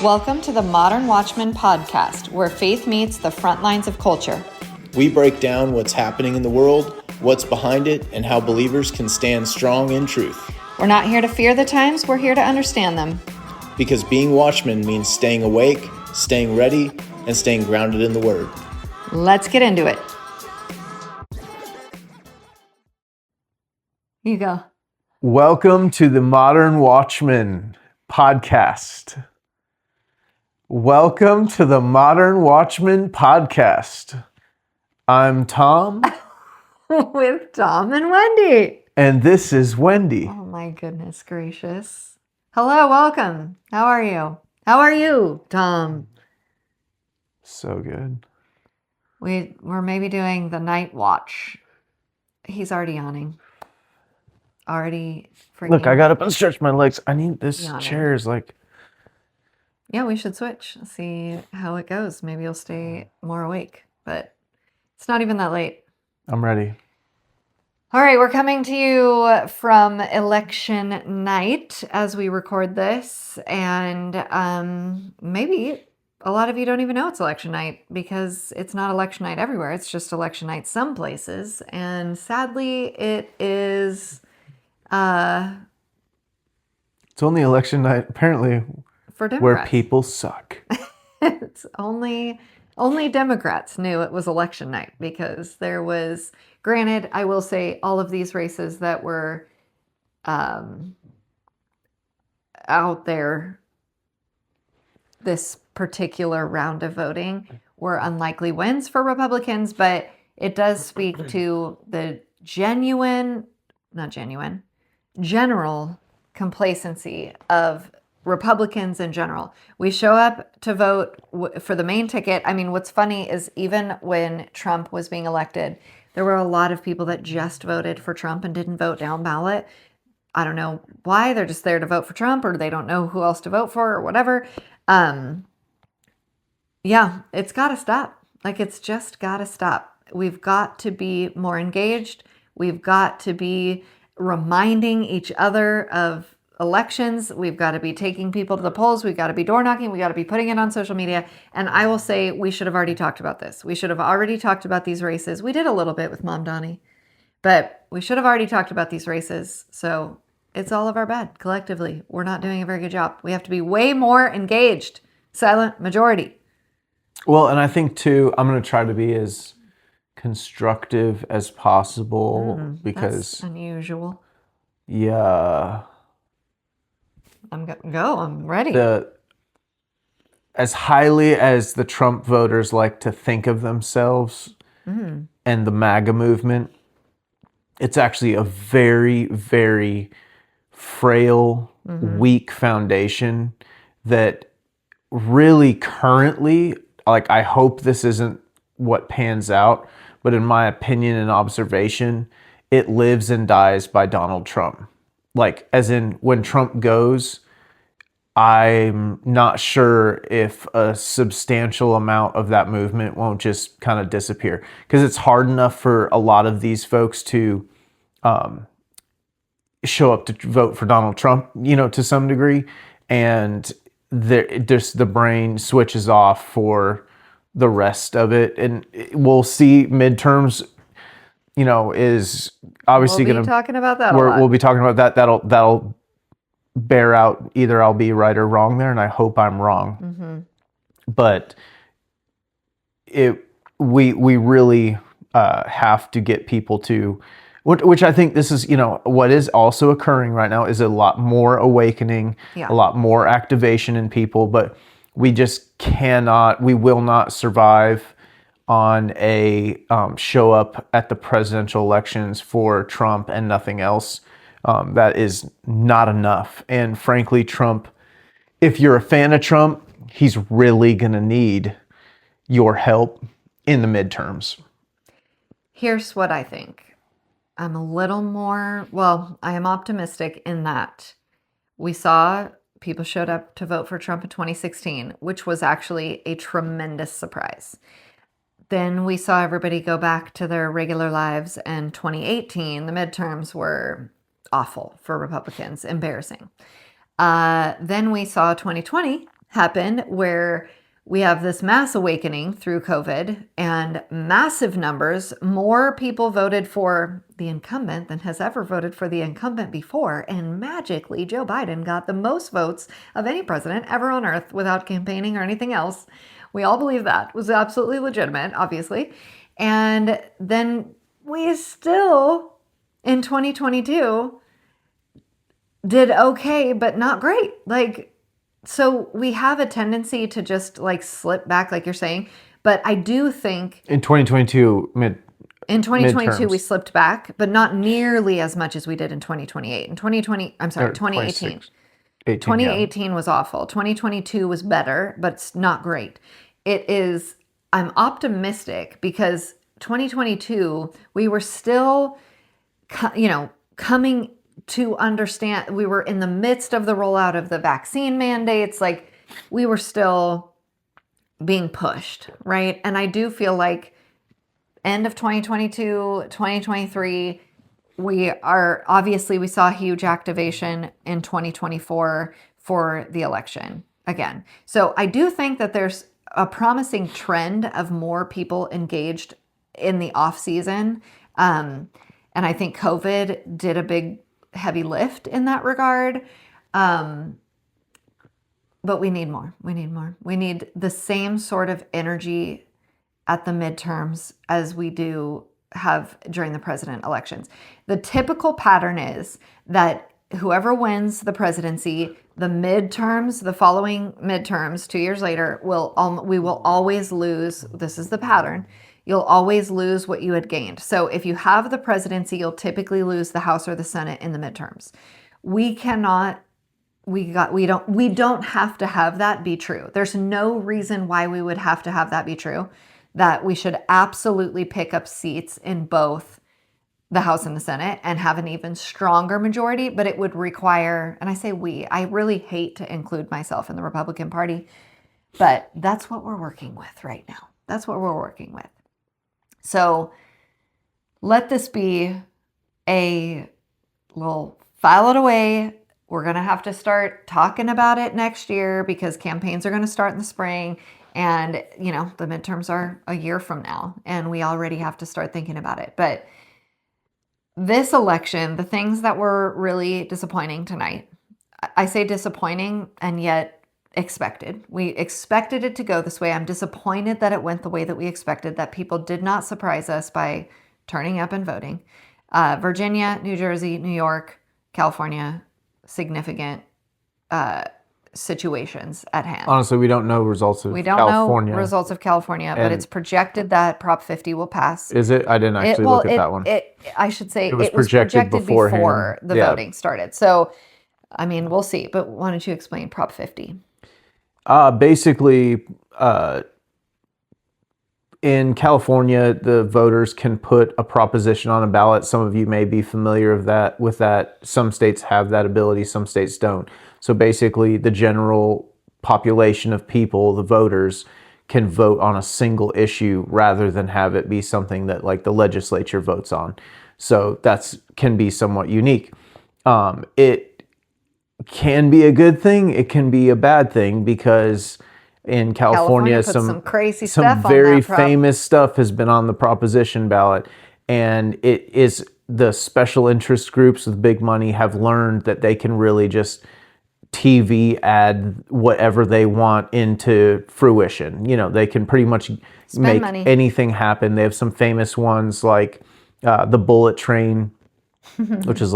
Welcome to the Modern Watchman podcast, where faith meets the front lines of culture. We break down what's happening in the world, what's behind it, and how believers can stand strong in truth. We're not here to fear the times, we're here to understand them. Because being watchmen means staying awake, staying ready, and staying grounded in the Word. Let's get into it. Here you go. Welcome to the Modern Watchman podcast. Welcome to the Modern Watchman podcast. I'm Tom. With Tom and Wendy. And this is Wendy. Oh my goodness gracious. Hello, welcome. How are you? How are you, Tom? So good. We're maybe doing the night watch. He's already yawning. Already freaking. Look, I got up and stretched my legs. I need this Yawning. chair is like... Yeah, we should switch. See how it goes. Maybe you'll stay more awake, but it's not even that late. I'm ready. All right, we're coming to you from election night as we record this, and maybe a lot of you don't even know it's election night because it's not election night everywhere. It's just election night some places, and sadly, it is. It's only election night, apparently, For Democrats. where people suck. It's only Democrats knew it was election night because there was, granted, I will say all of these races that were out there this particular round of voting were unlikely wins for Republicans, but it does speak to the general complacency of Republicans in general. We show up to vote for the main ticket. I mean, what's funny is even when Trump was being elected, there were a lot of people that just voted for Trump and didn't vote down ballot. I don't know why. They're just there to vote for Trump, or they don't know who else to vote for, or whatever. Yeah, it's got to stop. Like, it's just got to stop. We've got to be more engaged. We've got to be reminding each other of elections. We've got to be taking people to the polls. We've got to be door knocking. We got to be putting it on social media. And I will say we should have already talked about this. We should have already talked about these races. We did a little bit with Mom Donnie, but we should have already talked about these races. So it's all of our bad collectively. We're not doing a very good job. We have to be way more engaged. Silent majority. Well, and I think too, I'm going to try to be as constructive as possible because That's unusual. Yeah. I'm ready. As highly as the Trump voters like to think of themselves and the MAGA movement, it's actually a very, very frail, weak foundation that really currently, like, I hope this isn't what pans out, but in my opinion and observation, it lives and dies by Donald Trump. Like, as in, when Trump goes, I'm not sure if a substantial amount of that movement won't just kind of disappear. Because it's hard enough for a lot of these folks to show up to vote for Donald Trump, to some degree. And just the brain switches off for the rest of it. And we'll see midterms, is obviously going to be talking about that. We'll be talking about that. That'll bear out either I'll be right or wrong there, and I hope I'm wrong. But we really have to get people to, which I think this is, what is also occurring right now is a lot more awakening, a lot more activation in people, but we just we will not survive on a show up at the presidential elections for Trump and nothing else. That is not enough. And frankly, Trump, if you're a fan of Trump, he's really going to need your help in the midterms. Here's what I think. I'm a little more, I am optimistic in that we saw people showed up to vote for Trump in 2016, which was actually a tremendous surprise. Then we saw everybody go back to their regular lives, and 2018, the midterms were awful for Republicans, embarrassing. Then we saw 2020 happen where we have this mass awakening through COVID and massive numbers. More people voted for the incumbent than has ever voted for the incumbent before. And magically, Joe Biden got the most votes of any president ever on earth without campaigning or anything else. We all believe that was absolutely legitimate, obviously. And then we still, in 2022, did okay, but not great. So we have a tendency to just slip back, like you're saying. But I do think in 2022 in 2022 midterms. we slipped back, but not nearly as much as we did in 2028. In 2018. 2018 was awful. 2022 was better, but it's not great. I'm optimistic because 2022 we were still, coming to understand. We were in the midst of the rollout of the vaccine mandates. We were still being pushed, right? And I do feel like end of 2022, 2023, we saw huge activation in 2024 for the election again. So I do think that there's a promising trend of more people engaged in the off season. And I think COVID did a big heavy lift in that regard. But we need more. We need the same sort of energy at the midterms as we do have during the president elections. The typical pattern is that whoever wins the presidency, the following midterms, 2 years later, we will always lose. This is the pattern. You'll always lose what you had gained. So if you have the presidency, you'll typically lose the House or the Senate in the midterms. We don't have to have that be true. There's no reason why we would have to have that be true, that we should absolutely pick up seats in both the House and the Senate and have an even stronger majority, but it would require, and I say I really hate to include myself in the Republican Party, but that's what we're working with right now. That's what we're working with. So let this be we'll file it away. We're going to have to start talking about it next year because campaigns are going to start in the spring. And, the midterms are a year from now, and we already have to start thinking about it. But this election, the things that were really disappointing tonight, I say disappointing and yet expected. We expected it to go this way. I'm disappointed that it went the way that we expected, that people did not surprise us by turning up and voting. Virginia, New Jersey, New York, California, significant situations at hand. Honestly, we don't know results of California. But it's projected that Prop 50 will pass. Is it? I didn't actually look at that one. I should say it was projected before the voting started. So, we'll see. But why don't you explain Prop 50? Basically, in California, the voters can put a proposition on a ballot. Some of you may be familiar with that. Some states have that ability, some states don't. So basically, the general population of people, the voters, can vote on a single issue rather than have it be something that the legislature votes on. So can be somewhat unique. It can be a good thing. It can be a bad thing because in California some crazy some stuff very on that famous stuff has been on the proposition ballot, and it is the special interest groups with big money have learned that they can really just TV ad whatever they want into fruition. They can pretty much make anything happen. They have some famous ones like the bullet train, which is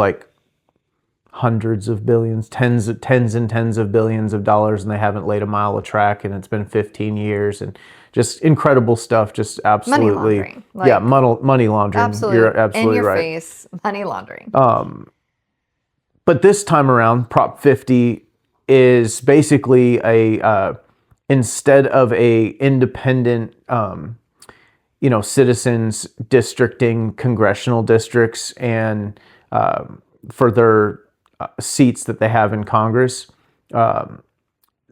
hundreds of billions, tens and tens of billions of dollars, and they haven't laid a mile of track, and it's been 15 years, and just incredible stuff. Just absolutely, money laundering. Absolutely, you're absolutely in your right. face, money laundering. But this time around, Prop 50 is basically instead of a independent, citizens districting congressional districts and for their seats that they have in Congress,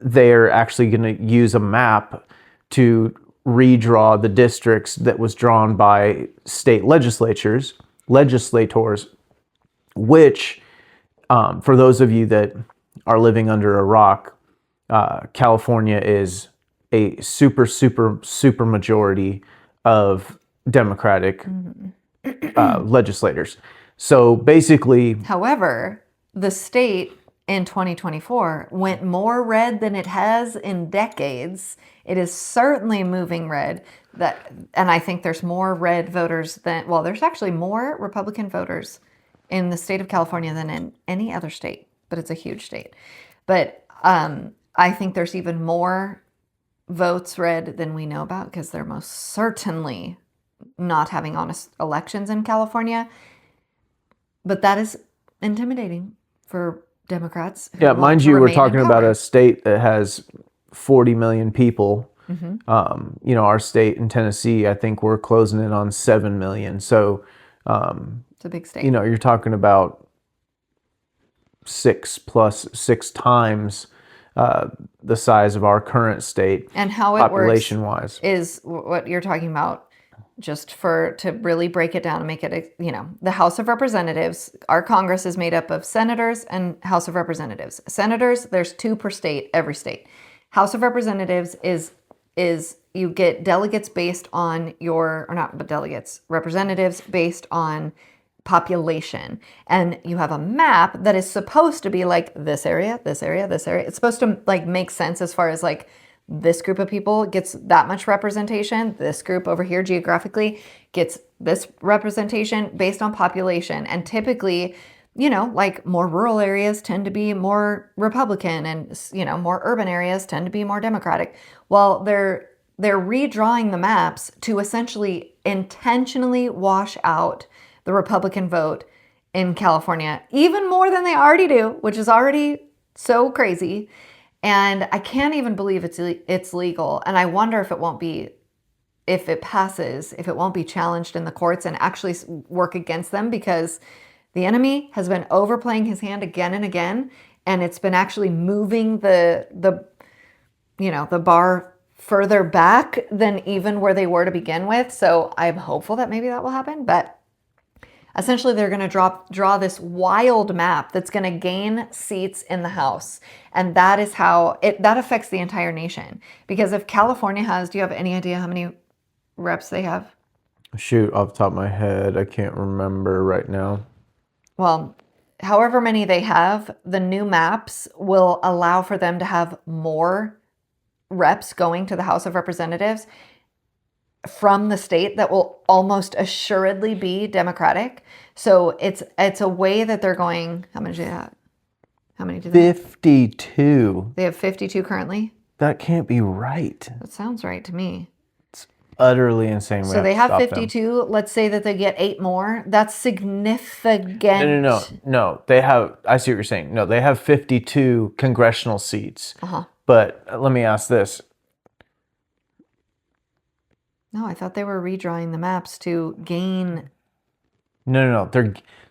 they're actually going to use a map to redraw the districts that was drawn by state legislators, which, for those of you that are living under a rock, California is a super, super, super majority of Democratic legislators. So basically, However, the state in 2024 went more red than it has in decades. It is certainly moving red. And I think there's more red voters there's actually more Republican voters in the state of California than in any other state, but it's a huge state. But I think there's even more votes red than we know about because they're most certainly not having honest elections in California. But that is intimidating for Democrats. Yeah, mind you, we're talking about a state that has 40 million people. Our state in Tennessee, I think we're closing in on 7 million. So it's a big state. You're talking about 6 times the size of our current state. And how it population-wise is what you're talking about. Just to really break it down and make it, the House of Representatives, our Congress is made up of senators and House of Representatives. Senators, there's 2 per state, every state. House of Representatives is you get delegates based on representatives based on population. And you have a map that is supposed to be like this area, this area, this area. It's supposed to make sense as far as this group of people gets that much representation. This group over here geographically gets this representation based on population. And typically, more rural areas tend to be more Republican and, more urban areas tend to be more Democratic. Well, they're redrawing the maps to essentially intentionally wash out the Republican vote in California, even more than they already do, which is already so crazy. And I can't even believe it's legal. And I wonder if it passes, if it won't be challenged in the courts and actually work against them, because the enemy has been overplaying his hand again and again. And it's been actually moving the bar further back than even where they were to begin with. So I'm hopeful that maybe that will happen. But essentially, they're going to draw this wild map that's going to gain seats in the House. And that is how that affects the entire nation. Because if California do you have any idea how many reps they have? Shoot, off the top of my head, I can't remember right now. Well, however many they have, the new maps will allow for them to have more reps going to the House of Representatives from the state that will almost assuredly be Democratic. So it's a way that they're going. How many do they have? How many do they have? 52. They have 52 currently? That can't be right. That sounds right to me. It's utterly insane. So they have 52. Let's say that they get 8 more. That's significant. No. They have, I see what you're saying. No, they have 52 congressional seats. But let me ask this. No, I thought they were redrawing the maps to gain. No.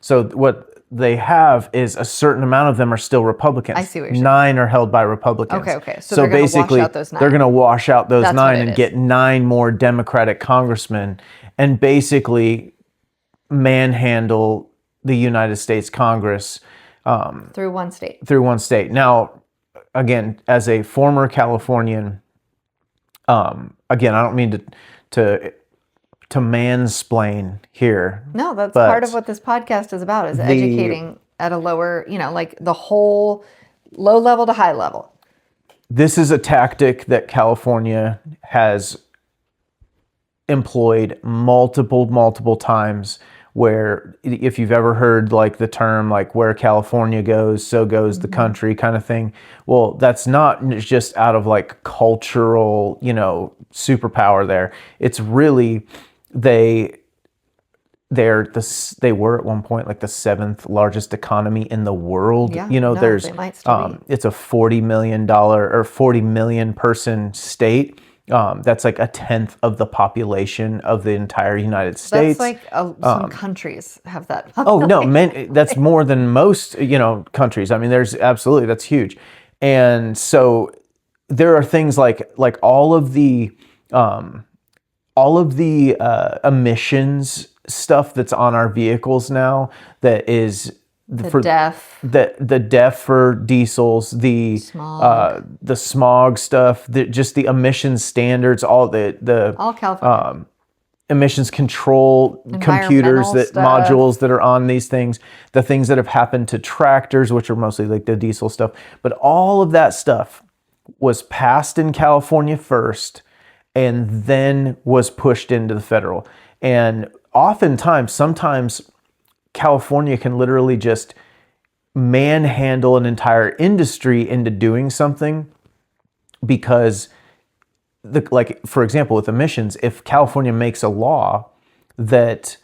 So what they have is a certain amount of them are still Republicans. I see what you're saying. 9 are held by Republicans. Okay. So they're basically wash out those 9. They're going to wash out those That's 9 and get 9 more Democratic congressmen and basically manhandle the United States Congress through one state. Now, again, as a former Californian, again, I don't mean to mansplain here. No, that's part of what this podcast is about, is educating at a lower, the whole low level to high level. This is a tactic that California has employed multiple times, where if you've ever heard the term where California goes, so goes the country kind of thing. Well, that's not just out of cultural, superpower there. It's really they were at one point the 7th largest economy in the world. Yeah, they might still be. It's a $40 million or 40 million person state. That's a 10th of the population of the entire United States. That's some countries have that. Oh no, that's more than most countries. I mean, that's huge. And so there are things like all of the emissions stuff that's on our vehicles now that is The deaf. the DEF for diesels, the smog stuff, just the emissions standards, all California. Emissions control computers, Environmental stuff. modules that are on these things, the things that have happened to tractors, which are mostly like the diesel stuff. But all of that stuff was passed in California first and then was pushed into the federal. And sometimes California can literally just manhandle an entire industry into doing something because like for example with emissions, if California makes a law that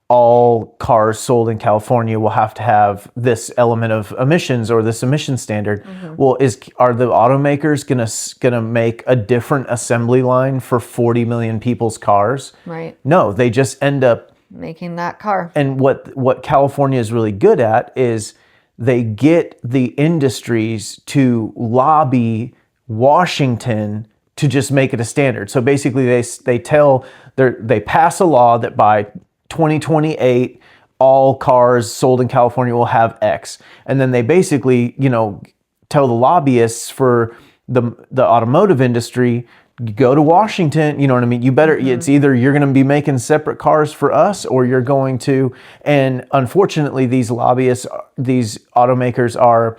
all cars sold in California will have to have this element of emissions or this emission standard, well, are the automakers gonna make a different assembly line for 40 million people's cars? Right. No, they just end up making that car. And what California is really good at is they get the industries to lobby Washington to just make it a standard. So basically they pass a law that by 2028 all cars sold in California will have X. And then they basically, tell the lobbyists for the automotive industry, go to Washington, you know what I mean? You better, it's either you're going to be making separate cars for us or you're going to, and unfortunately these lobbyists, these automakers are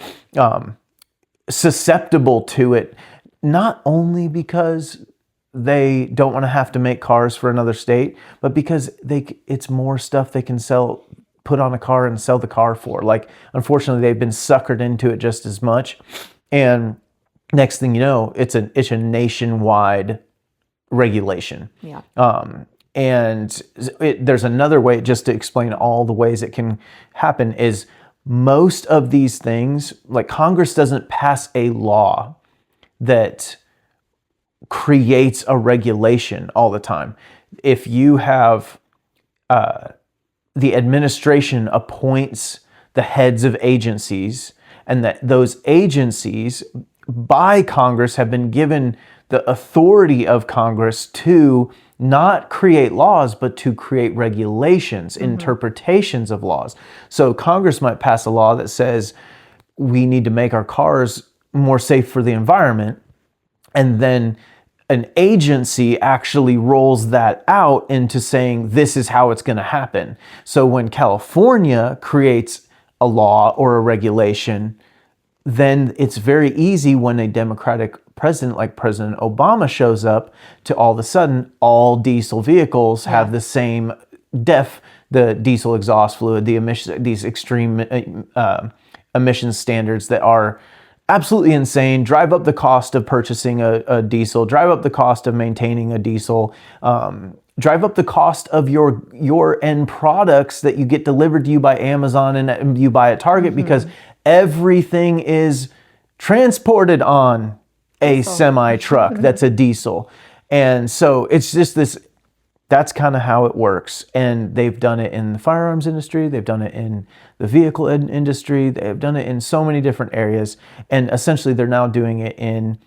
susceptible to it, not only because they don't want to have to make cars for another state, but because it's more stuff they can sell, put on a car and sell the car for. Like, unfortunately, they've been suckered into it just as much. And next thing you know, it's a nationwide regulation. Yeah. And there's another way, just to explain all the ways it can happen, is most of these things, like Congress doesn't pass a law that creates a regulation all the time. If you have the administration appoints the heads of agencies, and that those agencies by Congress have been given the authority of Congress to not create laws, but to create regulations, interpretations of laws. So Congress might pass a law that says we need to make our cars more safe for the environment, and then an agency actually rolls that out into saying this is how it's going to happen. So when California creates a law or a regulation, then it's very easy when a Democratic president like President Obama shows up to all of a sudden all diesel vehicles have the same the diesel exhaust fluid, the emission, these extreme emission standards that are absolutely insane, drive up the cost of purchasing a diesel, drive up the cost of maintaining a diesel, drive up the cost of your end products that you get delivered to you by Amazon and you buy at Target, because everything is transported on a semi truck that's a diesel. And so it's just that's kind of how it works. And they've done it in the firearms industry. They've done it in the vehicle industry. They've done it in so many different areas. And essentially they're now doing it in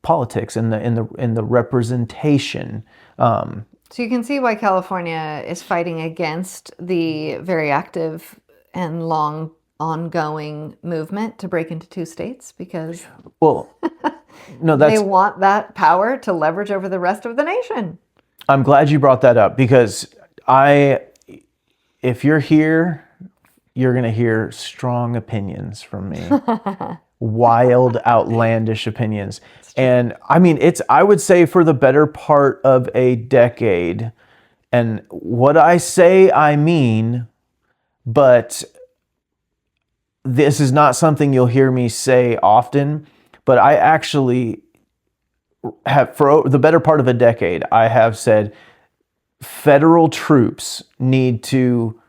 politics, in the representation. So you can see why California is fighting against the very active and long ongoing movement to break into two states, because they want that power to leverage over the rest of the nation. I'm glad you brought that up, because if you're here, you're going to hear strong opinions from me. Wild, outlandish opinions. And I mean, I would say for the better part of a decade, and what I say, I mean, but this is not something you'll hear me say often, but I actually have, for the better part of a decade, I have said federal troops need to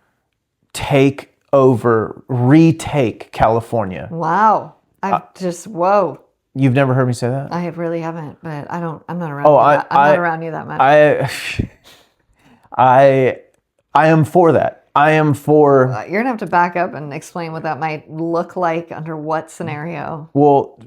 retake California. Wow. Whoa. You've never heard me say that? I really haven't, but I'm not around I'm not around you that much. I am for that. I am for... You're going to have to back up and explain what that might look like under what scenario. Well,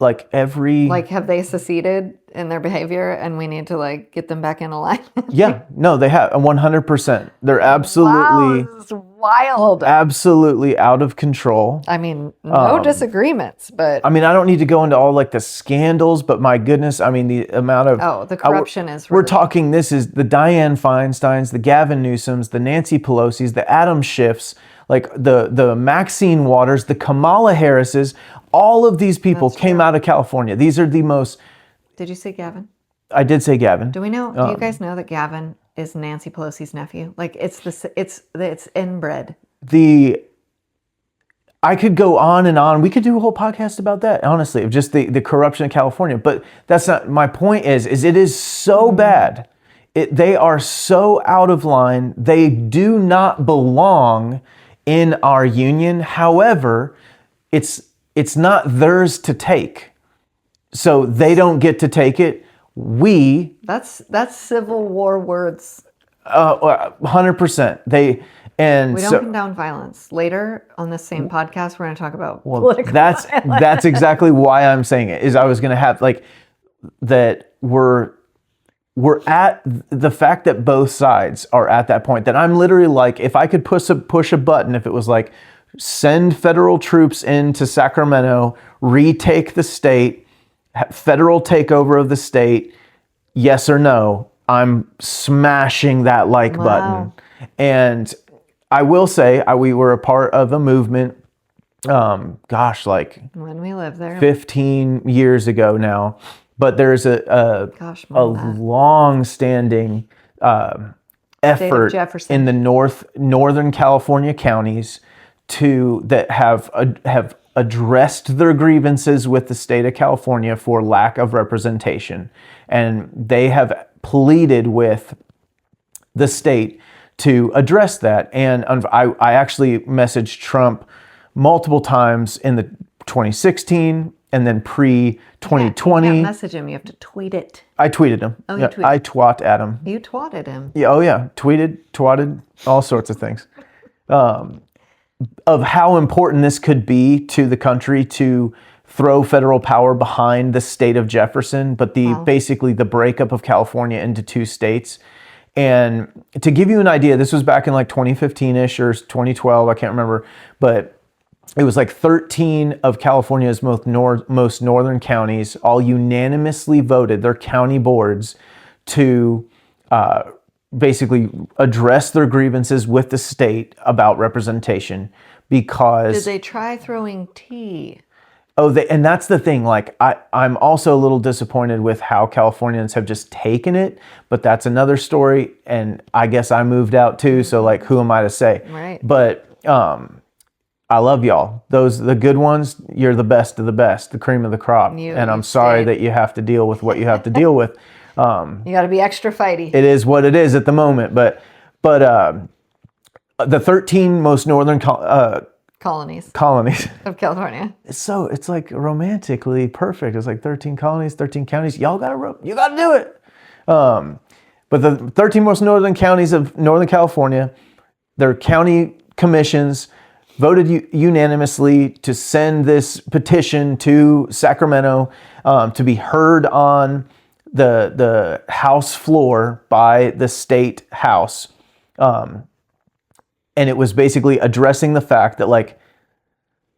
like every Like, have they seceded in their behavior and we need to like get them back in alignment? yeah, no, they have 100%. They're Wow, absolutely this is wild. absolutely out of control. I mean, no disagreements, but I mean, I don't need to go into all like the scandals, but my goodness, I mean, the amount of the corruption is we're really... talking. This is the Dianne Feinsteins, the Gavin Newsoms, the Nancy Pelosi's, the Adam Schiffs, like the Maxine Waters, the Kamala Harrises. All of these people came out of California. These are the most. Did you say Gavin? I did say Gavin. Do you guys know that Gavin is Nancy Pelosi's nephew? Like it's inbred. I could go on and on. We could do a whole podcast about that, honestly, of just the corruption in California. But that's not my point. Is it is so bad. They are so out of line. They do not belong in our union. However, it's not theirs to take. So they don't get to take it. That's Civil War words. 100%. We don't condone violence. Later on this same podcast, we're going to talk about political that's violence. That's exactly why I'm saying it. Is I was going to have like that we're at the fact that both sides are at that point that I'm literally like, if I could push a button, if it was like send federal troops into Sacramento, retake the state, federal takeover of the state, yes or no, I'm smashing that like button. And I will say we were a part of a movement, like when we lived there 15 years ago now, but there's a long-standing effort in the northern California counties that have addressed their grievances with the state of California for lack of representation. And they have pleaded with the state to address that. And I actually messaged Trump multiple times in the 2016 and then pre-2020. You can't message him. You have to tweet it. I tweeted him. Oh, you tweeted. I twat at him. You twatted him. Yeah. Oh, yeah. Tweeted, twatted, all sorts of things. Of how important this could be to the country to throw federal power behind the state of Jefferson, but basically the breakup of California into two states. And to give you an idea, this was back in like 2015-ish or 2012, I can't remember, but it was like 13 of California's most northern counties all unanimously voted, their county boards, to basically address their grievances with the state about representation because... Did they try throwing tea? And that's the thing. Like, I'm also a little disappointed with how Californians have just taken it, but that's another story. And I guess I moved out too. So like, who am I to say? Right. But I love y'all. The good ones, you're the best of the best, the cream of the crop. And I'm sorry that you have to deal with what you have to deal with. You got to be extra fighty. It is what it is at the moment. But the 13 most northern colonies of California. It's like romantically perfect. It's like 13 colonies, 13 counties. You got to do it. But the 13 most northern counties of Northern California, their county commissions voted unanimously to send this petition to Sacramento to be heard on the House floor by the state House. And it was basically addressing the fact that, like,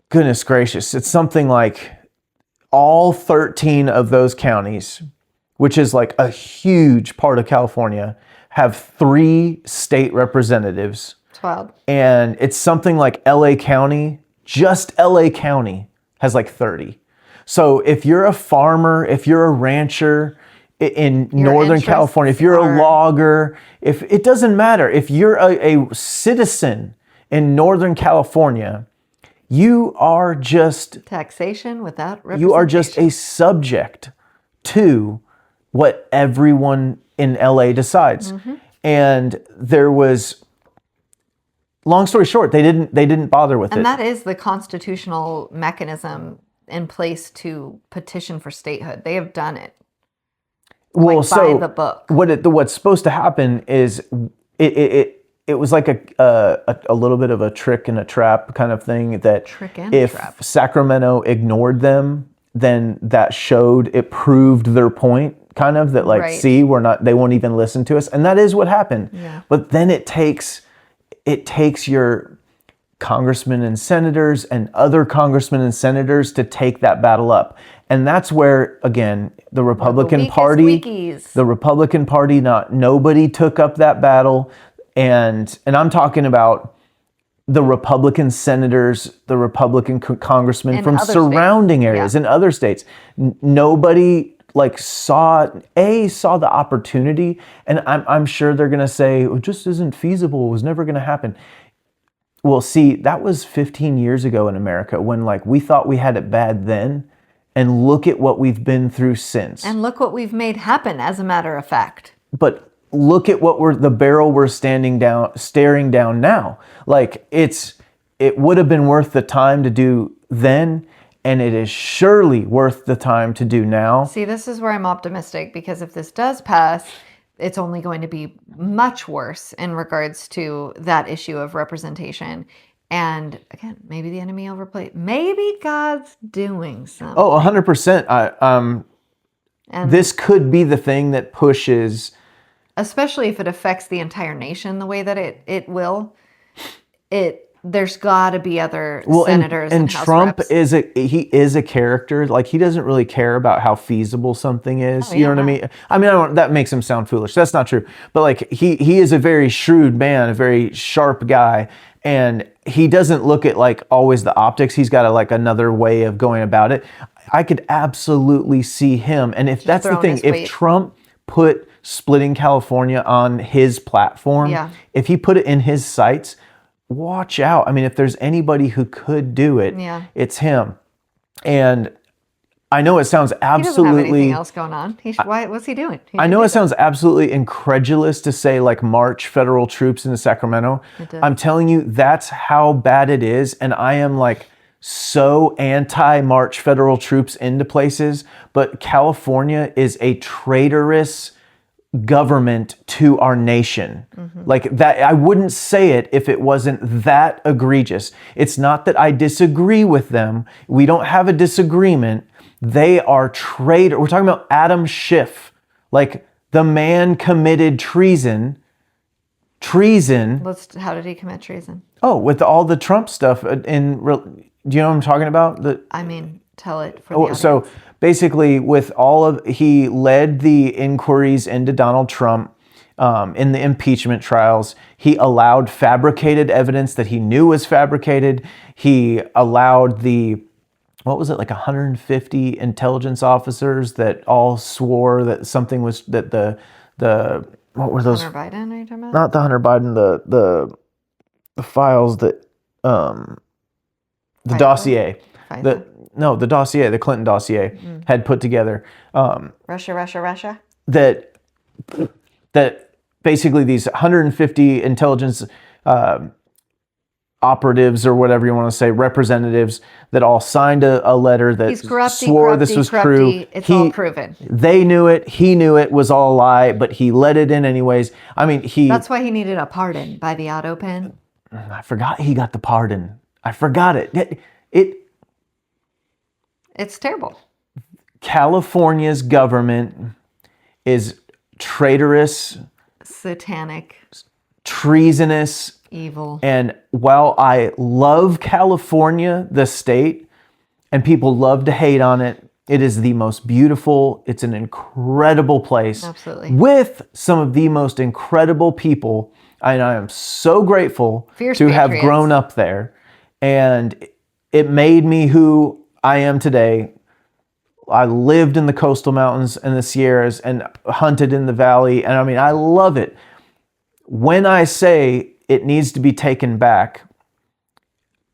goodness gracious, it's something like all 13 of those counties, which is like a huge part of California, have 3 state representatives. It's wild. And it's something like LA County, just LA County has like 30. So if you're a farmer, if you're a rancher in Northern California, if you're a logger, if it doesn't matter, if you're a citizen in Northern California, you are just taxation without representation. You are just a subject to what everyone in LA decides. Mm-hmm. And there was, long story short, they didn't bother with it. And that is the constitutional mechanism in place to petition for statehood. They have done it. Well, like by the book. What's supposed to happen is it was like a little bit of a trick and a trap kind of thing that if Sacramento ignored them, then that it proved their point, kind of, that like, Right. see, they won't even listen to us. And that is what happened. Yeah. But then it takes your congressmen and senators and other congressmen and senators to take that battle up. And that's where, again, the Republican Party, nobody took up that battle. And I'm talking about the Republican senators, the Republican congressmen from surrounding areas in other states. Nobody like saw the opportunity, and I'm sure they're going to say, it just isn't feasible. It was never going to happen. Well, see, that was 15 years ago in America when like we thought we had it bad then, and look at what we've been through since. And look what we've made happen, as a matter of fact. But look at the barrel we're staring down now. Like it would have been worth the time to do then, and it is surely worth the time to do now. See, this is where I'm optimistic, because if this does pass, it's only going to be much worse in regards to that issue of representation. And again, maybe the enemy overplayed. Maybe God's doing something. Oh, 100%. And this could be the thing that pushes, especially if it affects the entire nation the way that it will. There's got to be other senators and House Trump reps. is a character. Like, he doesn't really care about how feasible something is. You know what I mean? I mean, that makes him sound foolish. That's not true. But like, he is a very shrewd man, a very sharp guy, and he doesn't look at like always the optics. He's got another way of going about it. I could absolutely see him. And if that's the thing, if Trump put splitting California on his platform, if he put it in his sights, watch out. I mean, if there's anybody who could do it, it's him. And I know it sounds absolutely... He doesn't have anything else going on. What's he doing? I know it sounds absolutely incredulous to say, like, march federal troops into Sacramento. I'm telling you, that's how bad it is. And I am, like, so anti-march federal troops into places. But California is a traitorous government to our nation. Like that, I wouldn't say it if it wasn't that egregious. It's not that I disagree with them. We don't have a disagreement. They are traitor. We're talking about Adam Schiff. Like, the man committed treason. How did he commit treason? Oh, with all the Trump stuff. Do you know what I'm talking about? I mean, tell it for the audience. So basically, he led the inquiries into Donald Trump in the impeachment trials. He allowed fabricated evidence that he knew was fabricated. He allowed like 150 intelligence officers that all swore that something was, that what were those? Hunter Biden, are you talking about? Not the Hunter Biden, the files that, the dossier. The dossier, the Clinton dossier, had put together. Russia. That basically these 150 intelligence operatives, or whatever you want to say, representatives, that all signed a letter that swore this was true. It's all proven. They knew it. He knew it was all a lie, but he let it in anyways. I mean, That's why he needed a pardon by the auto pen. I forgot he got the pardon. I forgot it. It's terrible. California's government is traitorous, satanic, treasonous, evil. And while I love California, the state, and people love to hate on it, it is the most beautiful. It's an incredible place. Absolutely. With some of the most incredible people. And I am so grateful to have grown up there. And it made me who I am today. I lived in the coastal mountains and the Sierras and hunted in the valley. And I mean, I love it. When I say it needs to be taken back,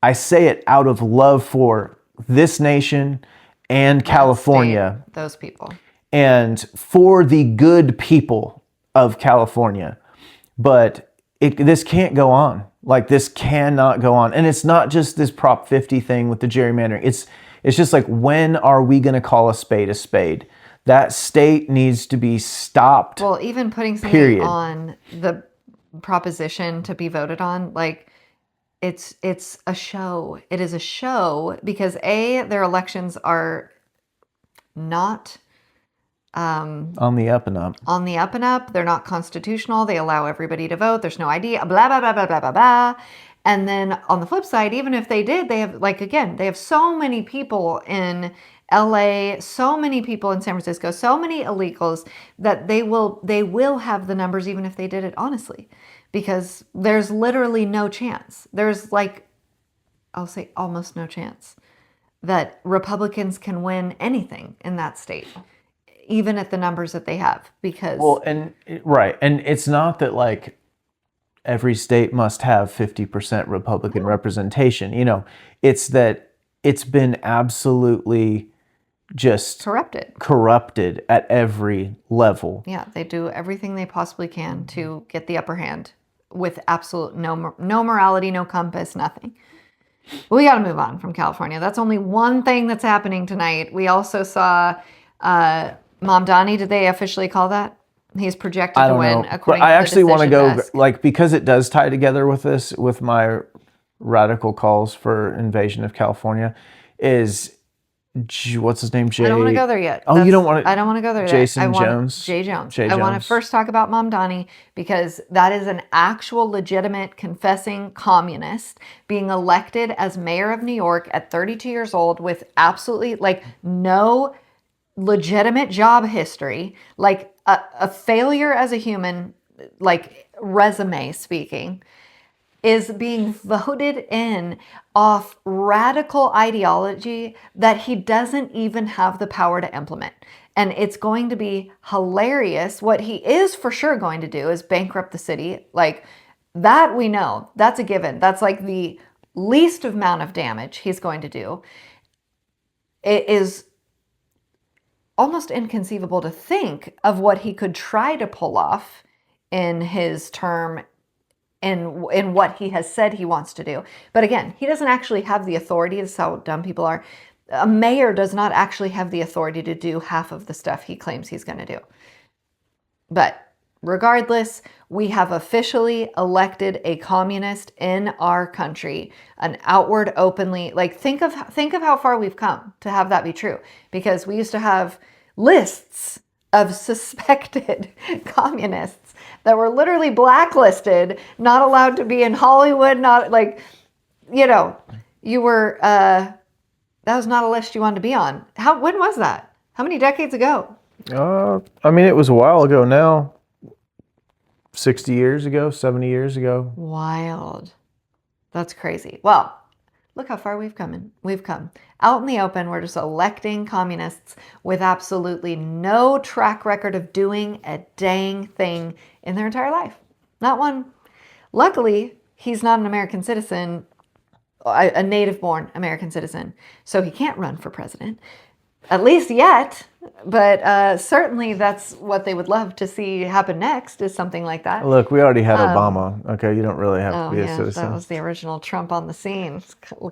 I say it out of love for this nation and California. Those people. And for the good people of California. But this can't go on. Like, this cannot go on. And it's not just this Prop 50 thing with the gerrymandering. It's just like, when are we going to call a spade a spade? That state needs to be stopped. Well, even putting something on the proposition to be voted on, like, it's a show. It is a show because their elections are not On the up and up. on the up and up. They're not constitutional. They allow everybody to vote. There's no ID, blah, blah, blah, blah, blah, blah, blah. And then on the flip side, even if they did, they have, like, again, they have so many people in LA, so many people in San Francisco, so many illegals that they will have the numbers even if they did it honestly, because there's literally no chance. There's, like, I'll say almost no chance that Republicans can win anything in that state, even at the numbers that they have, because Well, and right, and it's not that like every state must have 50% Republican representation. You know, it's that it's been absolutely just corrupted at every level. Yeah, they do everything they possibly can to get the upper hand with absolute no morality, no compass, nothing. We got to move on from California. That's only one thing that's happening tonight. We also saw Mom Donnie. Did they officially call that? He's projected to win, according but I to actually want to go desk. like, because it does tie together with this, with my radical calls for invasion of California, is what's his name? I don't want to go there yet. Oh, you don't want to? I don't want to go there Jason yet. Jones. Jay Jones. Jay I want to Jones. first talk about Mom Donnie, because that is an actual legitimate confessing communist being elected as mayor of New York at 32 years old with absolutely like no legitimate job history, like a failure as a human, like resume speaking, is being voted in off radical ideology that he doesn't even have the power to implement. And it's going to be hilarious. What he is for sure going to do is bankrupt the city. Like, that we know. That's a given. That's like the least amount of damage he's going to do. It is almost inconceivable to think of what he could try to pull off in his term, in what he has said he wants to do. But again, he doesn't actually have the authority. This is how dumb people are. A mayor does not actually have the authority to do half of the stuff he claims he's going to do. But regardless, we have officially elected a communist in our country, an outward, openly, like, think of how far we've come to have that be true. Because we used to have lists of suspected communists that were literally blacklisted, not allowed to be in Hollywood, not like, you know, you were, that was not a list you wanted to be on. When was that? How many decades ago? I mean, it was a while ago now. 60 years ago, 70 years ago. Wild. That's crazy. Well, look how far we've come. We've come out in the open. We're just electing communists with absolutely no track record of doing a dang thing in their entire life. Not one. Luckily, he's not an American citizen, a native-born American citizen, so he can't run for president, at least yet. But certainly that's what they would love to see happen next, is something like that. Look, we already had Obama. Okay, you don't really have to be a citizen. That was the original Trump on the scene,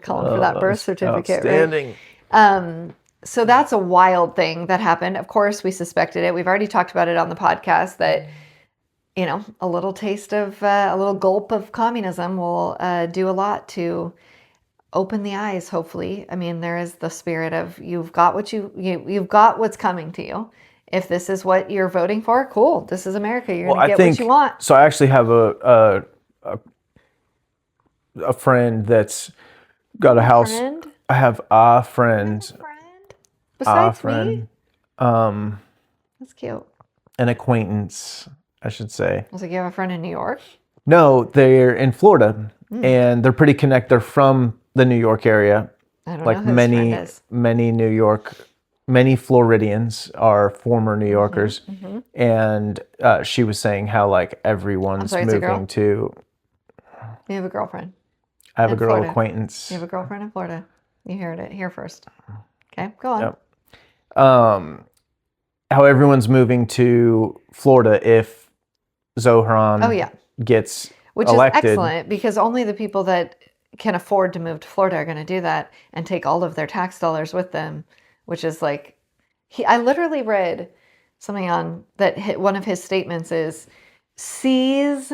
calling for that birth certificate. Outstanding. Right? So that's a wild thing that happened. Of course, we suspected it. We've already talked about it on the podcast that, you know, a little taste of, a little gulp of communism will do a lot to open the eyes, hopefully. I mean, there is the spirit of you've got what's coming to you. If this is what you're voting for, cool. This is America. You're going to get what you want. So I actually have a friend that's got a house. Friend? I have a friend. Besides me? That's cute. An acquaintance, I should say. I was like, you have a friend in New York? No, they're in Florida, and they're pretty connected. They're from the New York area. I don't know who his friend is. Many Floridians are former New Yorkers, and she was saying how like everyone's moving to. You have a girlfriend. I have a girl Florida. acquaintance. You have a girlfriend in Florida. You heard it here first. Okay, go on. Yep. How everyone's moving to Florida if Zohran gets Which elected. is excellent, because only the people that can afford to move to Florida are going to do that and take all of their tax dollars with them, which is like, I literally read something on that. One of his statements is, seize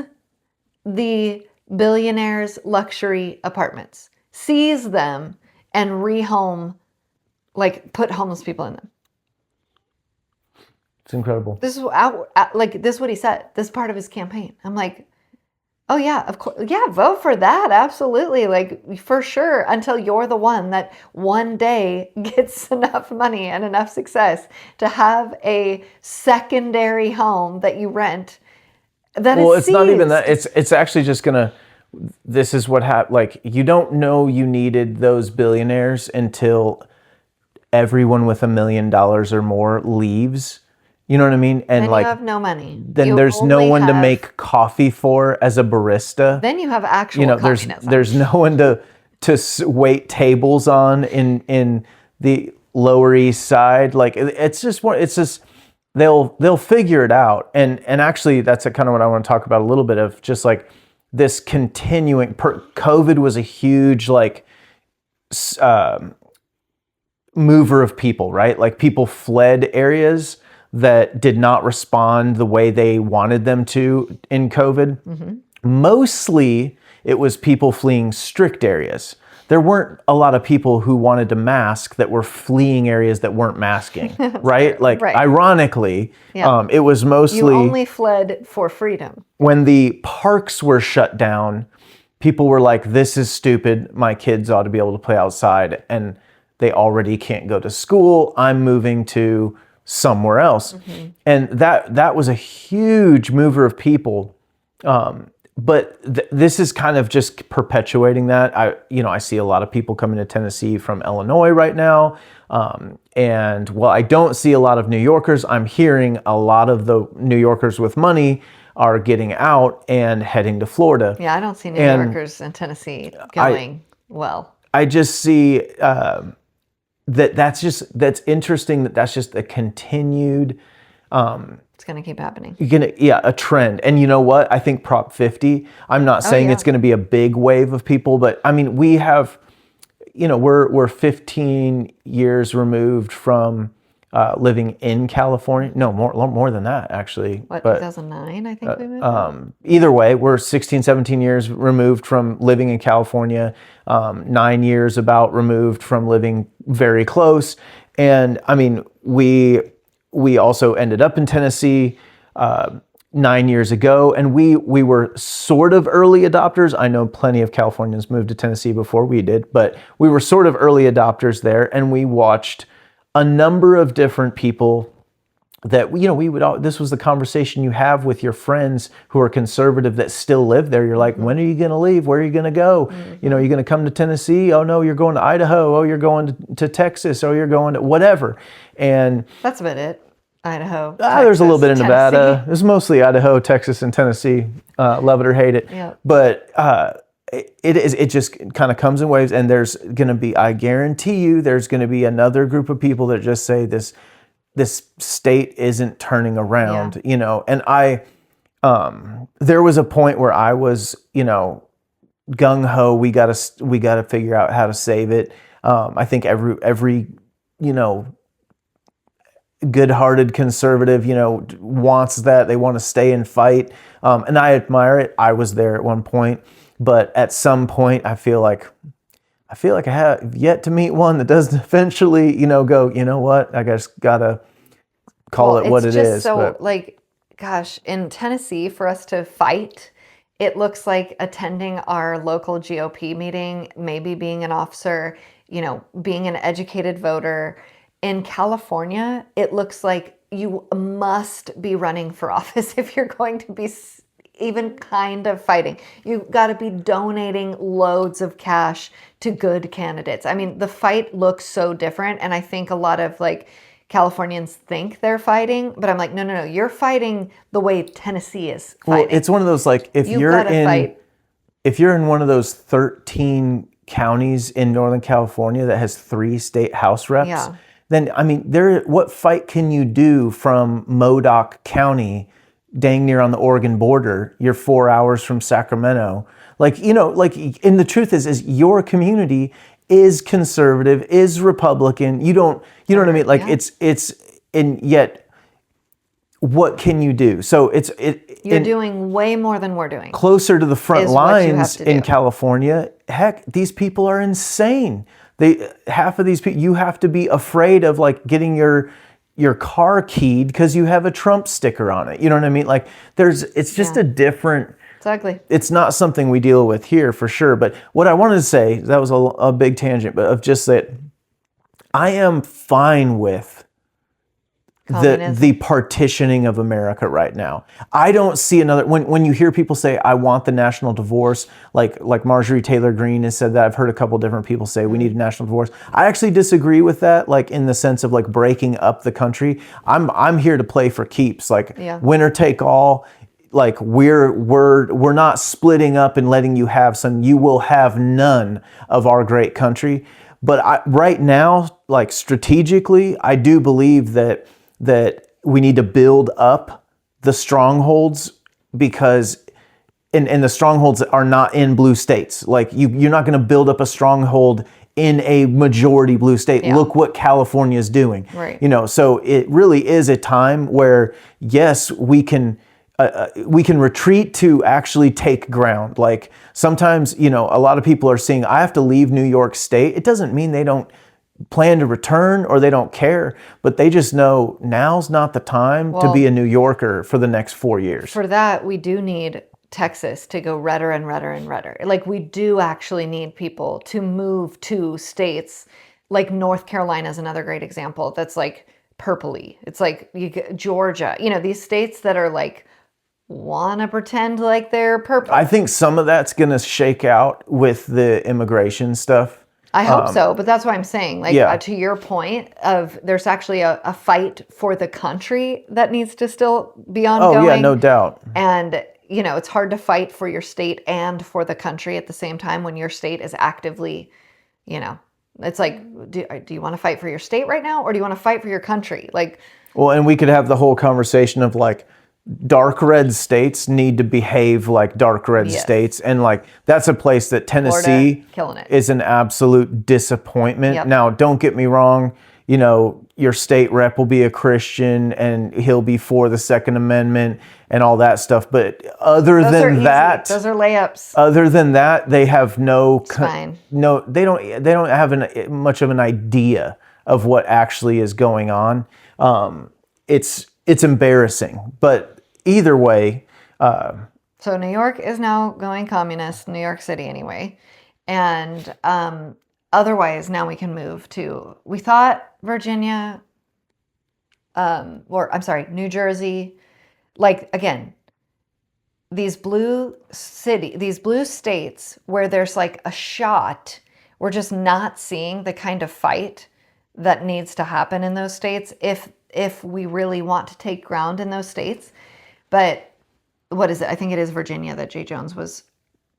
the billionaires' luxury apartments, seize them and rehome, like put homeless people in them. It's incredible. This is this is what he said. This part of his campaign. I'm like, oh yeah, of course. Yeah, vote for that. Absolutely. Like for sure. Until you're the one that one day gets enough money and enough success to have a secondary home that you rent. Well, it's not even that. It's actually just gonna. This is what happened. Like you don't know you needed those billionaires until everyone with $1 million or more leaves. You know what I mean? And then like you have no money. Then You there's no only one to have- make coffee for as a barista. Then you have actual You know, communism. there's no one to wait tables on in the Lower East Side. Like it's just they'll figure it out. And actually that's kind of what I want to talk about a little bit of, just like this continuing. COVID was a huge like mover of people, right? Like people fled areas that did not respond the way they wanted them to in COVID. Mm-hmm. Mostly it was people fleeing strict areas. There weren't a lot of people who wanted to mask that were fleeing areas that weren't masking, right? Like ironically, it was mostly... You only fled for freedom. When the parks were shut down, people were like, this is stupid. My kids ought to be able to play outside and they already can't go to school. I'm moving to somewhere else. Mm-hmm. And that was a huge mover of people. But this is kind of just perpetuating that. I see a lot of people coming to Tennessee from Illinois right now. And while I don't see a lot of New Yorkers, I'm hearing a lot of the New Yorkers with money are getting out and heading to Florida. Yeah, I don't see New Yorkers in Tennessee going well. I just see that's interesting that's just a continued... it's going to keep happening. A trend. And you know what? I think Prop 50, I'm not saying it's going to be a big wave of people, but I mean, we have, we're 15 years removed from living in California. No, more than that, actually. What, 2009, I think we moved? Either way, we're 16, 17 years removed from living in California, 9 years about removed from living very close. And I mean, we also ended up in Tennessee 9 years ago, and we were sort of early adopters. I know plenty of Californians moved to Tennessee before we did, but we were sort of early adopters there, and we watched a number of different people that, this was the conversation you have with your friends who are conservative that still live there. You're like, when are you going to leave? Where are you going to go? Mm-hmm. You're going to come to Tennessee? Oh no, you're going to Idaho. Oh, you're going to Texas. Oh, you're going to whatever. And that's about it. Idaho. There's a little bit in Nevada. It's mostly Idaho, Texas, and Tennessee. Love it or hate it. Yep. But it just kind of comes in waves, and there's going to be, I guarantee you, there's going to be another group of people that just say this state isn't turning around, And there was a point where I was, gung ho. We gotta figure out how to save it. I think every good-hearted conservative, wants that. They want to stay and fight. And I admire it. I was there at one point, but at some point I feel like I have yet to meet one that doesn't eventually, go, you know what? I just gotta call it what it is. So gosh, in Tennessee, for us to fight, it looks like attending our local GOP meeting, maybe being an officer, being an educated voter. In California, it looks like you must be running for office if you're going to be even kind of fighting. You've got to be donating loads of cash to good candidates. I mean, the fight looks so different, and I think a lot of Californians think they're fighting, but I'm like, no, you're fighting the way Tennessee is fighting. Well, it's one of those if you're in one of those 13 counties in Northern California that has 3 state house reps, then I mean, what fight can you do from Modoc County, dang near on the Oregon border? You're 4 hours from Sacramento. And the truth is your community is conservative, is Republican. You know what I mean? And yet, what can you do? So you're doing way more than we're doing. Closer to the front lines in California, heck, these people are insane. Half of these people, you have to be afraid of getting your your car keyed because you have a Trump sticker on it. You know what I mean? Like it's just a different. Exactly. It's not something we deal with here for sure. But what I wanted to say, that was a big tangent, but of just that I am fine with the partitioning of America right now. I don't see another, when you hear people say, I want the national divorce, like Marjorie Taylor Greene has said that. I've heard a couple different people say we need a national divorce. I actually disagree with that, like in the sense of like breaking up the country. I'm here to play for keeps, like winner take all. Like we're not splitting up and letting you have some. You will have none of our great country. But right now, like strategically, I do believe that we need to build up the strongholds, because and the strongholds are not in blue states. Like you're not going to build up a stronghold in a majority blue state. Look what California is doing. Right. You know, so it really is a time where yes, we can retreat to actually take ground. Like sometimes, you know, a lot of people are saying, I have to leave New York State. It doesn't mean they don't plan to return or they don't care, but they just know now's not the time to be a New Yorker for the next 4 years. For that, we do need Texas to go redder and redder and redder. Like we do actually need people to move to states like North Carolina is another great example. That's like purpley. It's like Georgia, you know, these states that are like, want to pretend like they're purple. I think some of that's going to shake out with the immigration stuff. I hope so, but that's what I'm saying. Like to your point of there's actually a fight for the country that needs to still be ongoing. Oh yeah, no doubt. And you know, it's hard to fight for your state and for the country at the same time when your state is actively, you know, it's like, do you want to fight for your state right now or do you want to fight for your country? Like, well, and we could have the whole conversation of like, dark red states need to behave like dark red states, and like that's a place that Tennessee is an absolute disappointment. Now, don't get me wrong, you know, your state rep will be a Christian and he'll be for the Second Amendment and all that stuff, but other than that, those are layups. Other than that, they have they don't have much of an idea of what actually is going on. It's embarrassing, but either way. So New York is now going communist, New York City anyway. And otherwise, now we can move to, we thought Virginia, New Jersey. Like, again, these blue states where there's like a shot, we're just not seeing the kind of fight that needs to happen in those states if we really want to take ground in those states. But what is it? I think it is Virginia that Jay Jones was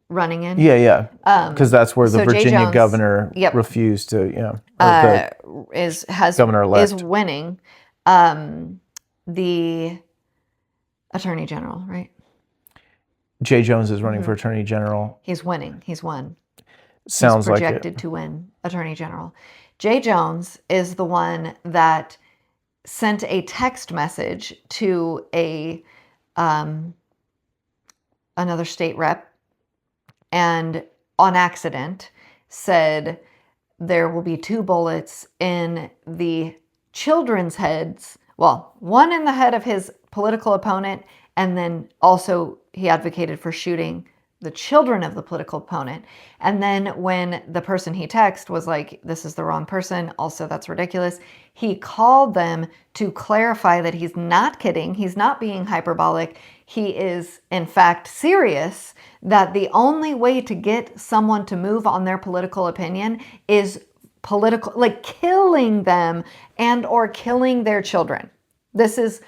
running in. Yeah. Because that's where the Virginia Jones, governor refused to, governor-elect is winning the attorney general, right? Jay Jones is running for attorney general. He's winning. He's won. Sounds like it. He's projected to win attorney general. Jay Jones is the one that sent a text message to another state rep, and on accident said there will be 2 bullets in the children's heads. Well, one in the head of his political opponent, and then also he advocated for shooting the children of the political opponent. And then when the person he texted was like, this is the wrong person, also that's ridiculous, he called them to clarify that he's not kidding, he's not being hyperbolic, he is in fact serious, that the only way to get someone to move on their political opinion is like killing them and or killing their children. This is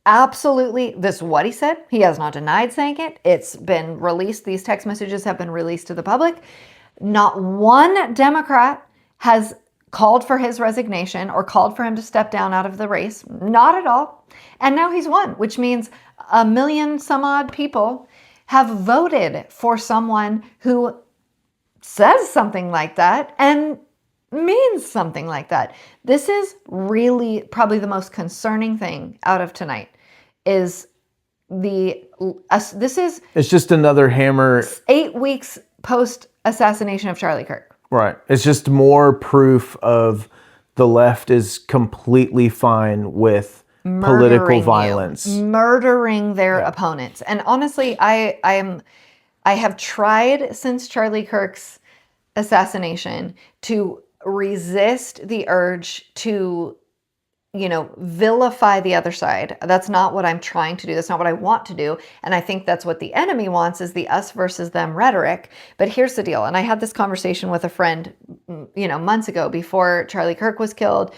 what he said. He has not denied saying it. It's been released. These text messages have been released to the public. Not one Democrat has called for his resignation or called for him to step down out of the race. Not at all. And now he's won, which means 1 million some odd people have voted for someone who says something like that and means something like that. This is really probably the most concerning thing out of tonight is it's just another hammer 8 weeks post assassination of Charlie Kirk. Right. It's just more proof of the left is completely fine with political violence. Murdering their opponents. And honestly, I have tried since Charlie Kirk's assassination to resist the urge to, vilify the other side. That's not what I'm trying to do. That's not what I want to do. And I think that's what the enemy wants, is the us versus them rhetoric. But here's the deal. And I had this conversation with a friend, months ago before Charlie Kirk was killed,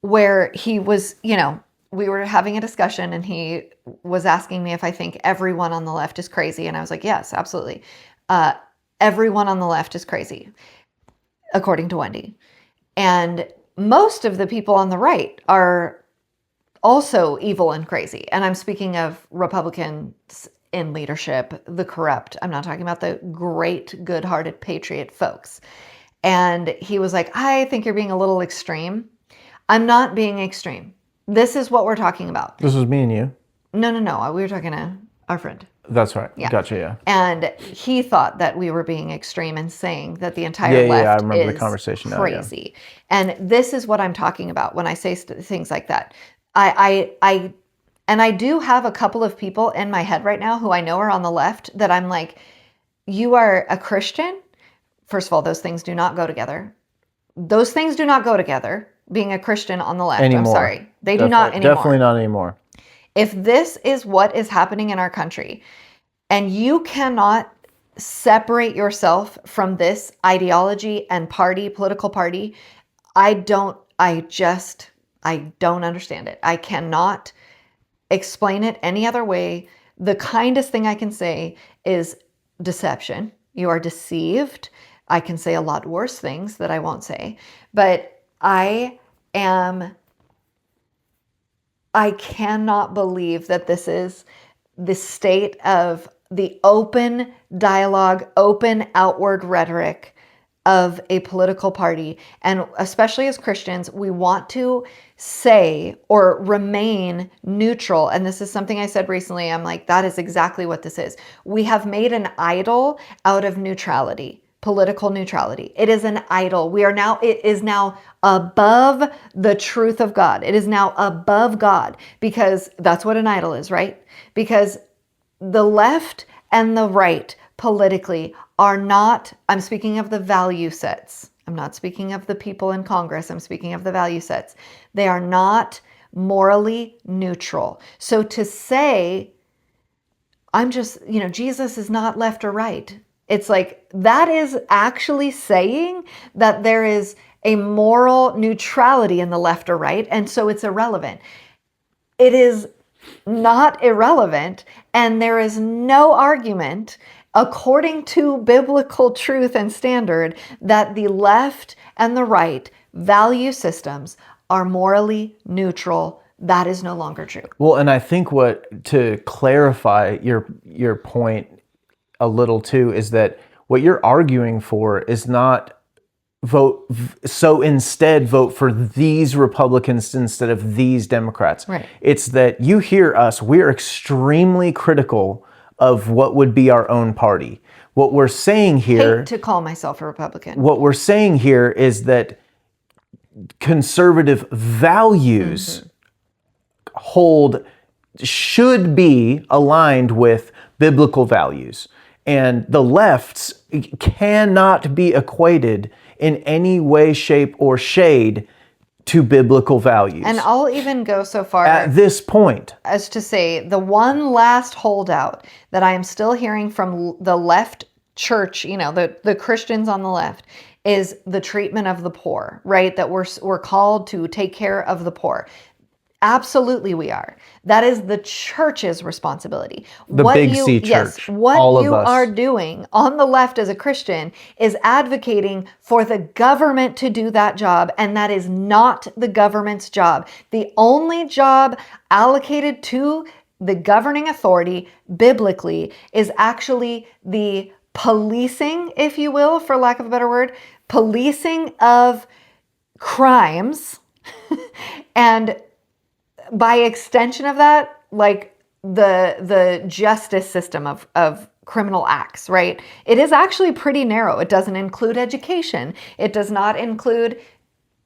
where he was, we were having a discussion and he was asking me if I think everyone on the left is crazy. And I was like, yes, absolutely. Everyone on the left is crazy, according to Wendy. And most of the people on the right are also evil and crazy. And I'm speaking of Republicans in leadership, the corrupt. I'm not talking about the great, good-hearted patriot folks. And he was like, I think you're being a little extreme. I'm not being extreme. This is what we're talking about. This was me and you? No. We were talking to our friend. That's right. Yeah. Gotcha, yeah. And he thought that we were being extreme and saying that the entire left I remember is the conversation now, crazy. And this is what I'm talking about when I say things like that. I do have a couple of people in my head right now who I know are on the left that I'm like, you are a Christian? First of all, those things do not go together. Those things do not go together. Being a Christian on the left. Anymore. I'm sorry. They do not anymore. Definitely not anymore. If this is what is happening in our country, and you cannot separate yourself from this ideology and political party, I don't understand it. I cannot explain it any other way. The kindest thing I can say is deception. You are deceived. I can say a lot worse things that I won't say, but I cannot believe that this is the state of the open dialogue, open outward rhetoric of a political party. And especially as Christians, we want to say or remain neutral. And this is something I said recently. I'm like, that is exactly what this is. We have made an idol out of neutrality. Political neutrality. It is an idol. It is now above the truth of God. It is now above God, because that's what an idol is, right? Because the left and the right politically are not, I'm speaking of the value sets. I'm not speaking of the people in Congress. I'm speaking of the value sets. They are not morally neutral. So to say, Jesus is not left or right. It's like, that is actually saying that there is a moral neutrality in the left or right, and so it's irrelevant. It is not irrelevant, and there is no argument, according to biblical truth and standard, that the left and the right value systems are morally neutral. That is no longer true. Well, and I think to clarify your point a little too, is that what you're arguing for is not instead vote for these Republicans instead of these Democrats. Right. It's that you hear us, we're extremely critical of what would be our own party. What we're saying here... Hate to call myself a Republican. What we're saying here is that conservative values should be aligned with biblical values. And the lefts cannot be equated in any way, shape, or shade to biblical values. And I'll even go so far at this point as to say the one last holdout that I am still hearing from the left church, the Christians on the left, is the treatment of the poor, right? That we're called to take care of the poor. Absolutely we are. That is the church's responsibility. The Big C church. Yes, what you are doing on the left as a Christian is advocating for the government to do that job, and that is not the government's job. The only job allocated to the governing authority biblically is actually the policing, if you will, for lack of a better word, policing of crimes and by extension of that, like the justice system of criminal acts, right? It is actually pretty narrow. It doesn't include education. It does not include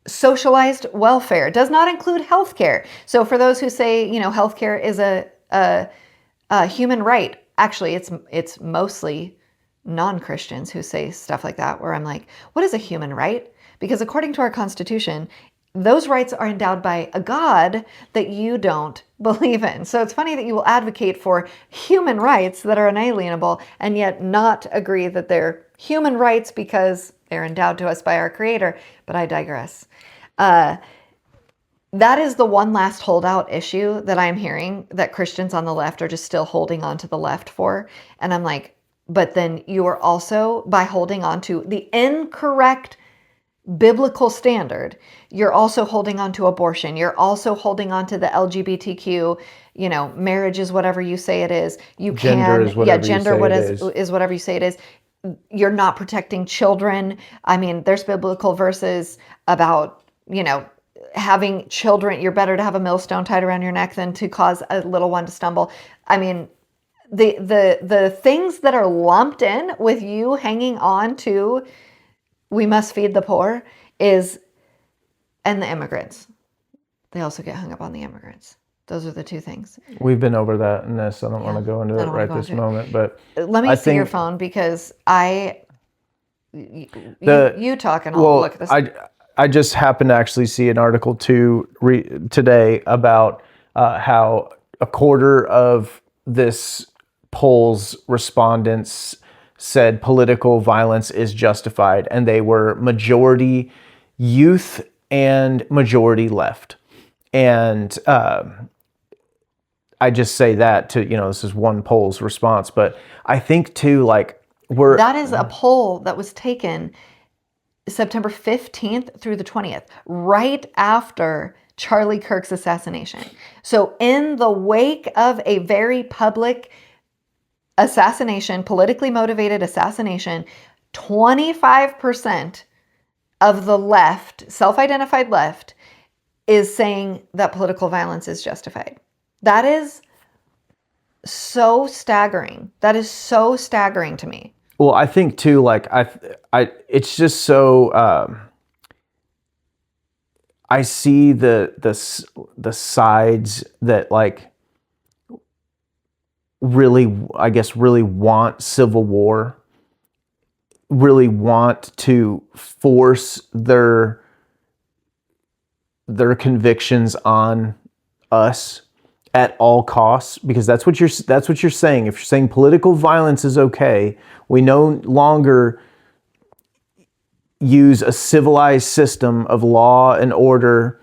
socialized welfare. It does not include healthcare. So for those who say, healthcare is a human right, actually, it's mostly non-Christians who say stuff like that, where I'm like, what is a human right? Because according to our Constitution, those rights are endowed by a God that you don't believe in. So it's funny that you will advocate for human rights that are inalienable and yet not agree that they're human rights because they're endowed to us by our Creator. But I digress. That is the one last holdout issue that I'm hearing that Christians on the left are just still holding on to the left for. And I'm like, but then you are also, by holding on to the incorrect biblical standard, you're also holding on to abortion. You're also holding on to the LGBTQ, marriage is whatever you say it is. Gender is whatever you say it is whatever you say it is. You're not protecting children. I mean, there's biblical verses about, having children. You're better to have a millstone tied around your neck than to cause a little one to stumble. I mean, the things that are lumped in with you hanging on to we must feed the poor and the immigrants. They also get hung up on the immigrants. Those are the two things. We've been over that in this. I don't want to go into it right this moment, but let me see your phone because you talk and I'll look at this. I just happened to actually see an article today about how a quarter of this poll's respondents said political violence is justified, and they were majority youth and majority left. And I just say that to, this is one poll's response, but I think too, that is a poll that was taken September 15th through the 20th, right after Charlie Kirk's assassination. So in the wake of a very public assassination, politically motivated assassination, 25% of the left, self-identified left, is saying that political violence is justified. That is so staggering. That is so staggering to me. Well, I think too, it's just so. I see the sides that really, I guess, really want civil war, really want to force their convictions on us at all costs, because that's what you're saying. If you're saying political violence is okay, we no longer use a civilized system of law and order.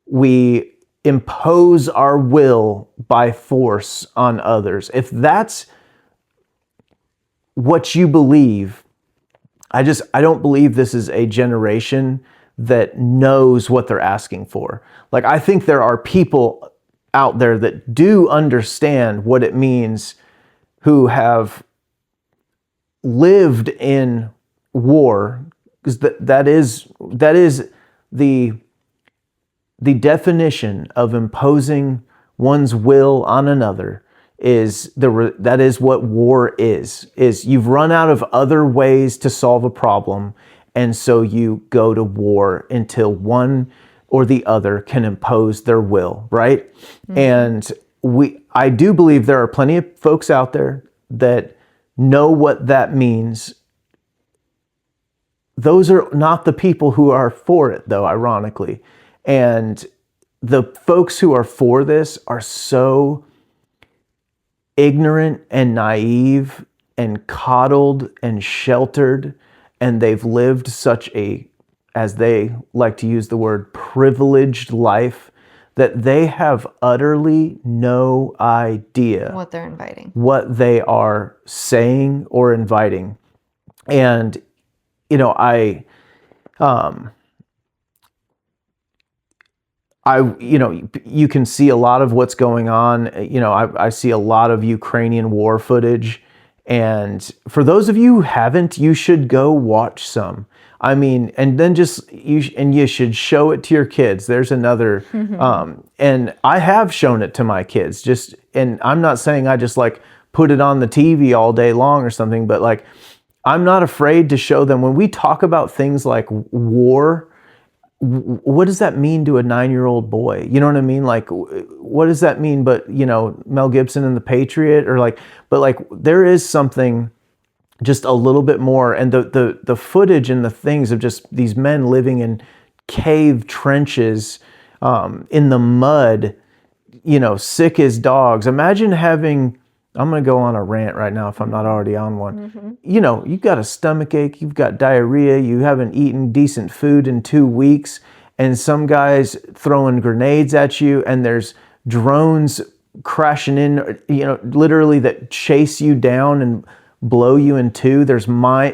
We impose our will by force on others. If that's what you believe, I don't believe this is a generation that knows what they're asking for. I think there are people out there that do understand what it means, who have lived in war, because that is the definition of imposing one's will on another. That is what war is you've run out of other ways to solve a problem, and so you go to war until one or the other can impose their will, right? Mm-hmm. And I do believe there are plenty of folks out there that know what that means. Those are not the people who are for it, though, ironically. And the folks who are for this are so ignorant and naive and coddled and sheltered, and they've lived such a, as they like to use the word, privileged life, that they have utterly no idea what they're inviting, what they are saying or inviting. And you can see a lot of what's going on. I see a lot of Ukrainian war footage. And for those of you who haven't, you should go watch some. I mean, and then you should show it to your kids. There's another, and I have shown it to my kids. And I'm not saying I just put it on the TV all day long or something, but I'm not afraid to show them when we talk about things like war. what does that mean to a 9-year-old boy? You know what I mean? Like, what does that mean? But, Mel Gibson and The Patriot, or like, but like, there is something just a little bit more. And the footage and the things of just these men living in cave trenches, in the mud, sick as dogs. Imagine having, I'm going to go on a rant right now if I'm not already on one. You've got a stomach ache, you've got diarrhea, you haven't eaten decent food in 2 weeks, and some guys throwing grenades at you, and there's drones crashing in, literally that chase you down and blow you in two.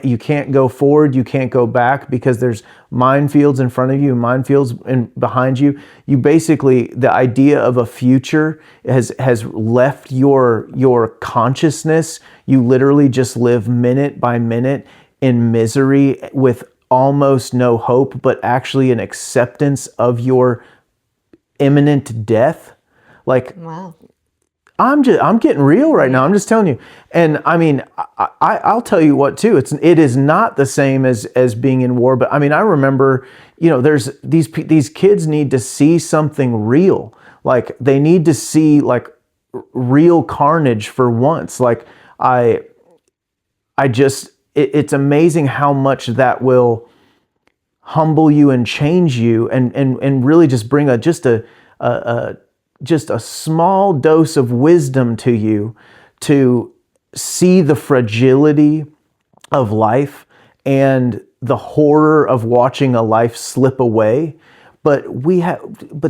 You can't go forward, you can't go back because there's minefields in front of you, minefields behind you. You basically, the idea of a future has left your consciousness. You literally just live minute by minute in misery with almost no hope, but actually an acceptance of your imminent death. Like, Wow. I'm getting real right now. I'm just telling you. And I mean, I'll tell you what too. It is not the same as being in war. But I mean, I remember, there's these kids need to see something real. Like, they need to see like real carnage for once. Like, it's amazing how much that will humble you and change you, and really just bring just a small dose of wisdom to you, to see the fragility of life and the horror of watching a life slip away. But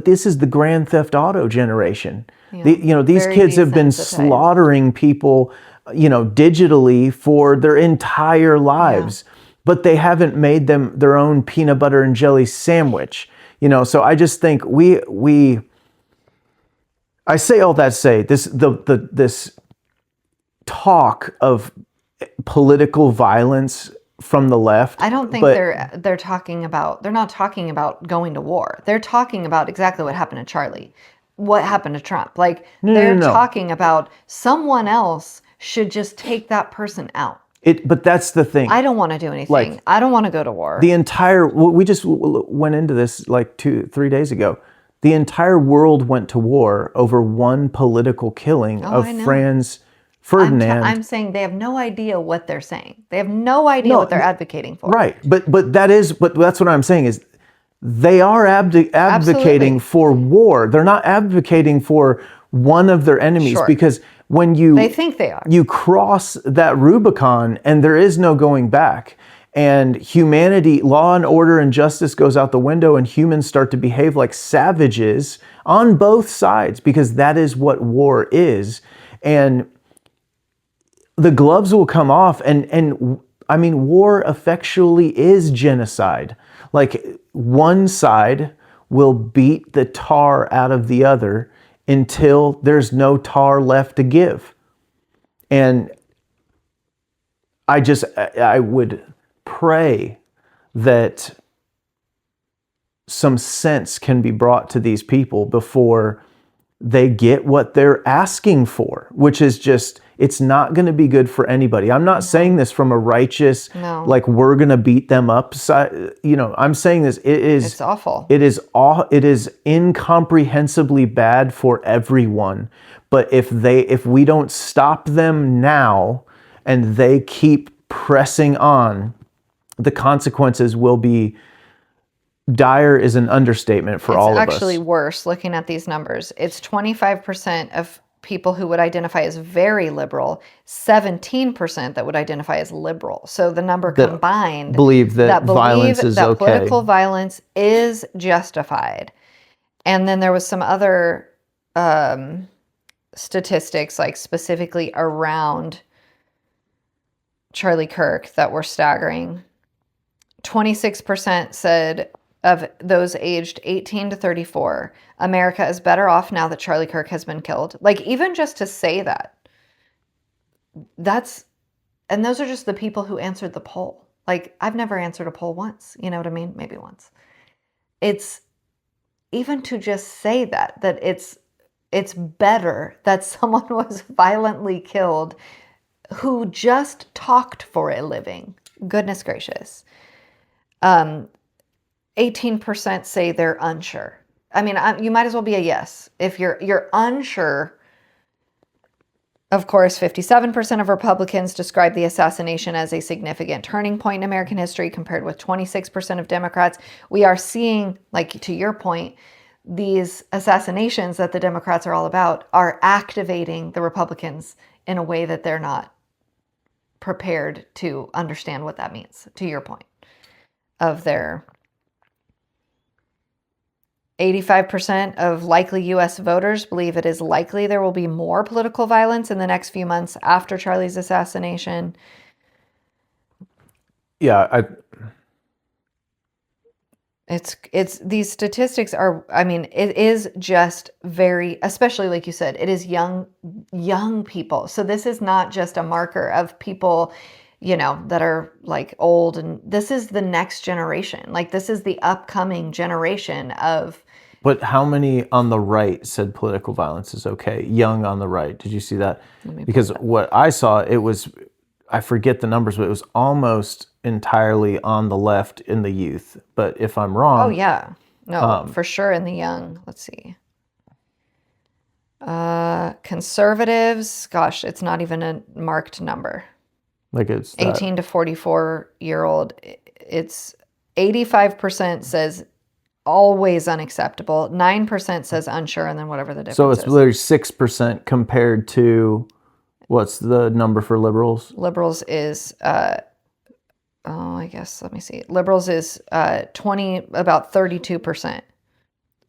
this is the Grand Theft Auto generation. Yeah. These Very kids have been desensitized. slaughtering people, digitally for their entire lives, but they haven't made them their own peanut butter and jelly sandwich. So I just think I say all that to say this talk of political violence from the left. I don't think they're not talking about going to war. They're talking about exactly what happened to Charlie, what happened to Trump. Like, they're talking about someone else should just take that person out. But that's the thing. I don't want to do anything. Like, I don't want to go to war. We just went into this like 3 days ago. The entire world went to war over one political killing of Franz Ferdinand. I'm saying they have no idea what they're saying. They have no idea what they're advocating for. Right. But that's what I'm saying is they are advocating for war. They're not advocating for one of their enemies, because when they think they are. You cross that Rubicon and there is no going back. And humanity, law and order and justice goes out the window, and humans start to behave like savages on both sides, because that is what war is. And the gloves will come off, and I mean, war effectually is genocide. Like, one side will beat the tar out of the other until there's no tar left to give. And I would pray that some sense can be brought to these people before they get what they're asking for, which is just, it's not going to be good for anybody. I'm not saying this from a righteous, like, we're going to beat them up side. I'm saying this, it's awful. It is incomprehensibly bad for everyone. But if we don't stop them now and they keep pressing on, the consequences will be dire is an understatement for all of us. It's actually worse looking at these numbers. It's 25% of people who would identify as very liberal, 17% that would identify as liberal. So the number combined believe that violence is okay. Political violence is justified. And then there was some other statistics, like specifically around Charlie Kirk, that were staggering. 26% said of those aged 18 to 34, America is better off now that Charlie Kirk has been killed. Like, even just to say that, and those are just the people who answered the poll. Like, I've never answered a poll once. You know what I mean? Maybe once. It's even to just say that it's better that someone was violently killed who just talked for a living. Goodness gracious. 18% say they're unsure. I mean, you might as well be a yes. If you're unsure, of course, 57% of Republicans describe the assassination as a significant turning point in American history, compared with 26% of Democrats. We are seeing, like to your point, these assassinations that the Democrats are all about are activating the Republicans in a way that they're not prepared to understand what that means, to your point, of their 85% of likely U.S. voters believe it is likely there will be more political violence in the next few months after Charlie's assassination. Yeah, It's these statistics are, I mean, it is just very, especially like you said, it is young people. So this is not just a marker of people, that are like old, and this is the next generation. Like this is the upcoming generation of. But how many on the right said political violence is okay? Young on the right. Did you see that? Because what I saw, it was, I forget the numbers, but it was almost entirely on the left in the youth. But if I'm wrong. Oh, yeah. No, for sure in the young. Let's see. Conservatives, gosh, it's not even a marked number. Like it's 18 to 44-year-old. It's 85% says always unacceptable. 9% says unsure, and then whatever the difference is. So it's literally 6% compared to, what's the number for liberals? Liberals is, I guess, let me see. Liberals is about 32%.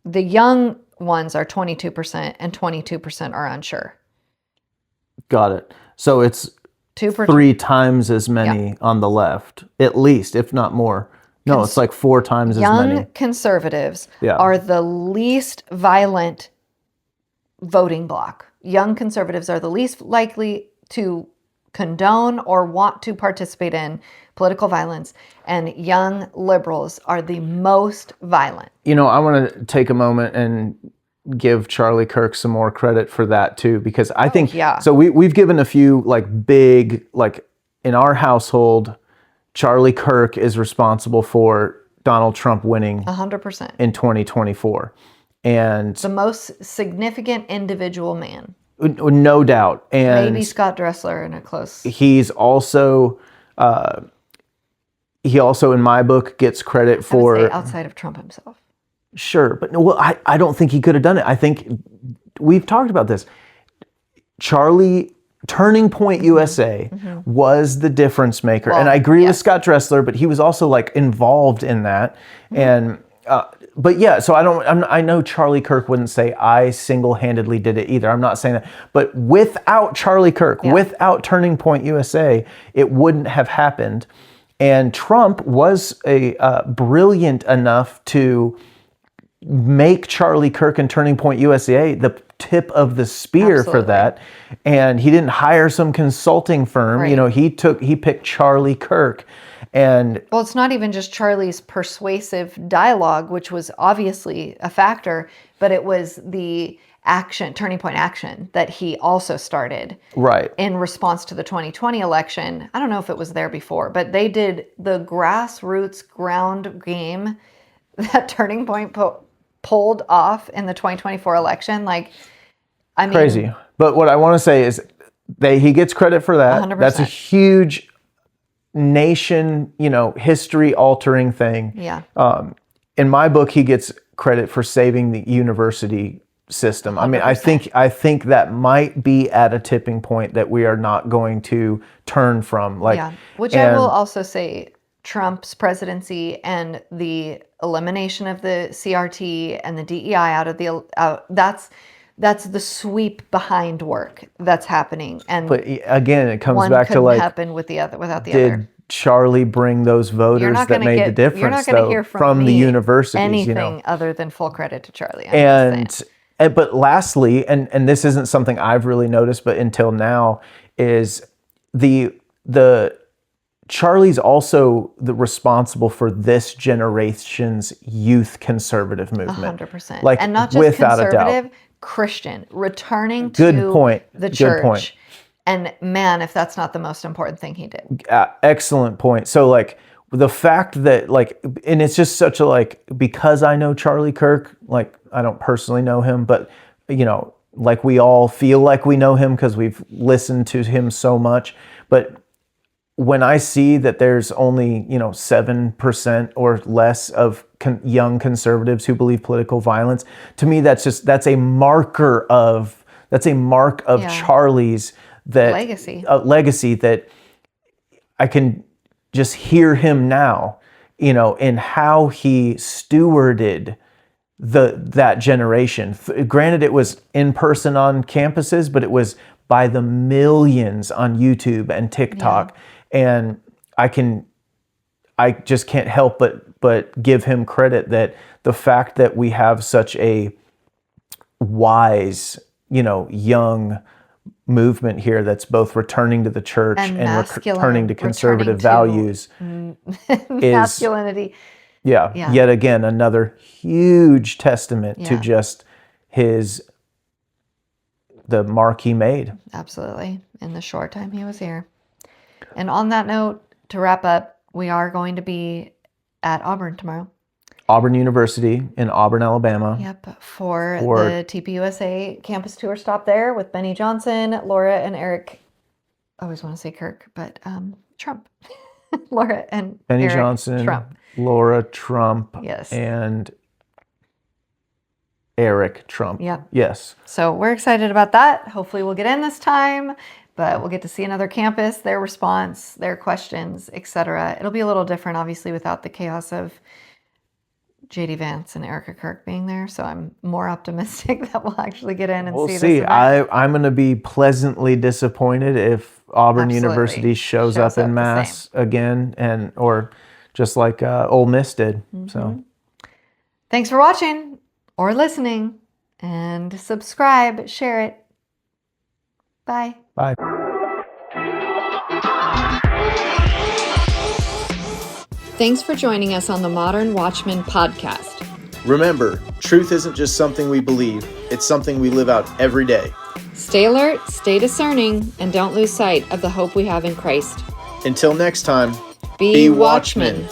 The young ones are 22%, and 22% are unsure. Got it. So it's 3 times as many on the left, at least, if not more. No, it's like 4 times as many. Young conservatives are the least violent voting bloc. Young conservatives are the least likely to condone or want to participate in political violence, and young liberals are the most violent. I want to take a moment and give Charlie Kirk some more credit for that too, because I think, so we've given a few big, in our household, Charlie Kirk is responsible for Donald Trump winning 100% in 2024. And the most significant individual man. No doubt. And maybe Scott Dressler in a close. He's also, in my book, gets credit for. I would say outside of Trump himself. Sure. But I don't think he could have done it. I think we've talked about this. Charlie, Turning Point USA was the difference maker. Well, and I agree with Scott Dressler, but he was also involved in that. And, but yeah, so I know Charlie Kirk wouldn't say I single-handedly did it either. I'm not saying that. But without Charlie Kirk, without Turning Point USA, it wouldn't have happened. And Trump was brilliant enough to make Charlie Kirk and Turning Point USA the tip of the spear for that. And he didn't hire some consulting firm. Right. He picked Charlie Kirk. And well, it's not even just Charlie's persuasive dialogue, which was obviously a factor, but it was the Turning Point action that he also started. Right. In response to the 2020 election. I don't know if it was there before, but they did the grassroots ground game that Turning Point pulled off in the 2024 election. Crazy. But what I want to say is he gets credit for that. 100%. That's a huge nation, history altering thing. Yeah. In my book, he gets credit for saving the university system. 100%. I mean, I think that might be at a tipping point that we are not going to turn from. Which I will also say, Trump's presidency and the elimination of the CRT and the DEI out of that's the sweep behind work that's happening. And but again, it comes back to happen with the other without the other. Did Charlie bring those voters that made the difference? You're not going to hear from the universities. Anything other than full credit to Charlie. But lastly, and this isn't something I've really noticed, but until now, is the Charlie's also responsible for this generation's youth conservative movement. 100%. And not just conservative, Christian, returning to the church. Good point. And man, if that's not the most important thing he did. Excellent point. So the fact that like, and it's just such a like, because I know Charlie Kirk, like I don't personally know him, but you know, like we all feel like we know him because we've listened to him so much. But when I see that there's only, 7% or less of young conservatives who believe political violence, to me, that's a mark of Charlie's legacy that I can just hear him now, in how he stewarded that generation. Granted, it was in person on campuses, but it was by the millions on YouTube and TikTok. And I just can't help but give him credit that the fact that we have such a wise, young movement here that's both returning to the church and returning to conservative values masculinity. Yet again, another huge testament to just the mark he made. Absolutely. In the short time he was here. And on that note, to wrap up, we are going to be at Auburn tomorrow. Auburn University in Auburn, Alabama. Yep, for the TPUSA campus tour stop there with Benny Johnson, Laura and Eric. I always want to say Kirk, but Trump. Laura and Benny Eric Johnson, Trump. Laura Trump, yes, and Eric Trump. Yep. Yes. So we're excited about that. Hopefully we'll get in this time, but we'll get to see another campus, their response, their questions, etc. It'll be a little different, obviously, without the chaos of JD Vance and Erica Kirk being there. So I'm more optimistic that we'll actually get in and we'll see this. I'm going to be pleasantly disappointed if Auburn University shows up in mass again, or just like Ole Miss did. Mm-hmm. So thanks for watching or listening, and subscribe, share it. Bye. Bye. Thanks for joining us on the Modern Watchman podcast. Remember, truth isn't just something we believe, it's something we live out every day. Stay alert, stay discerning, and don't lose sight of the hope we have in Christ. Until next time, be watchmen.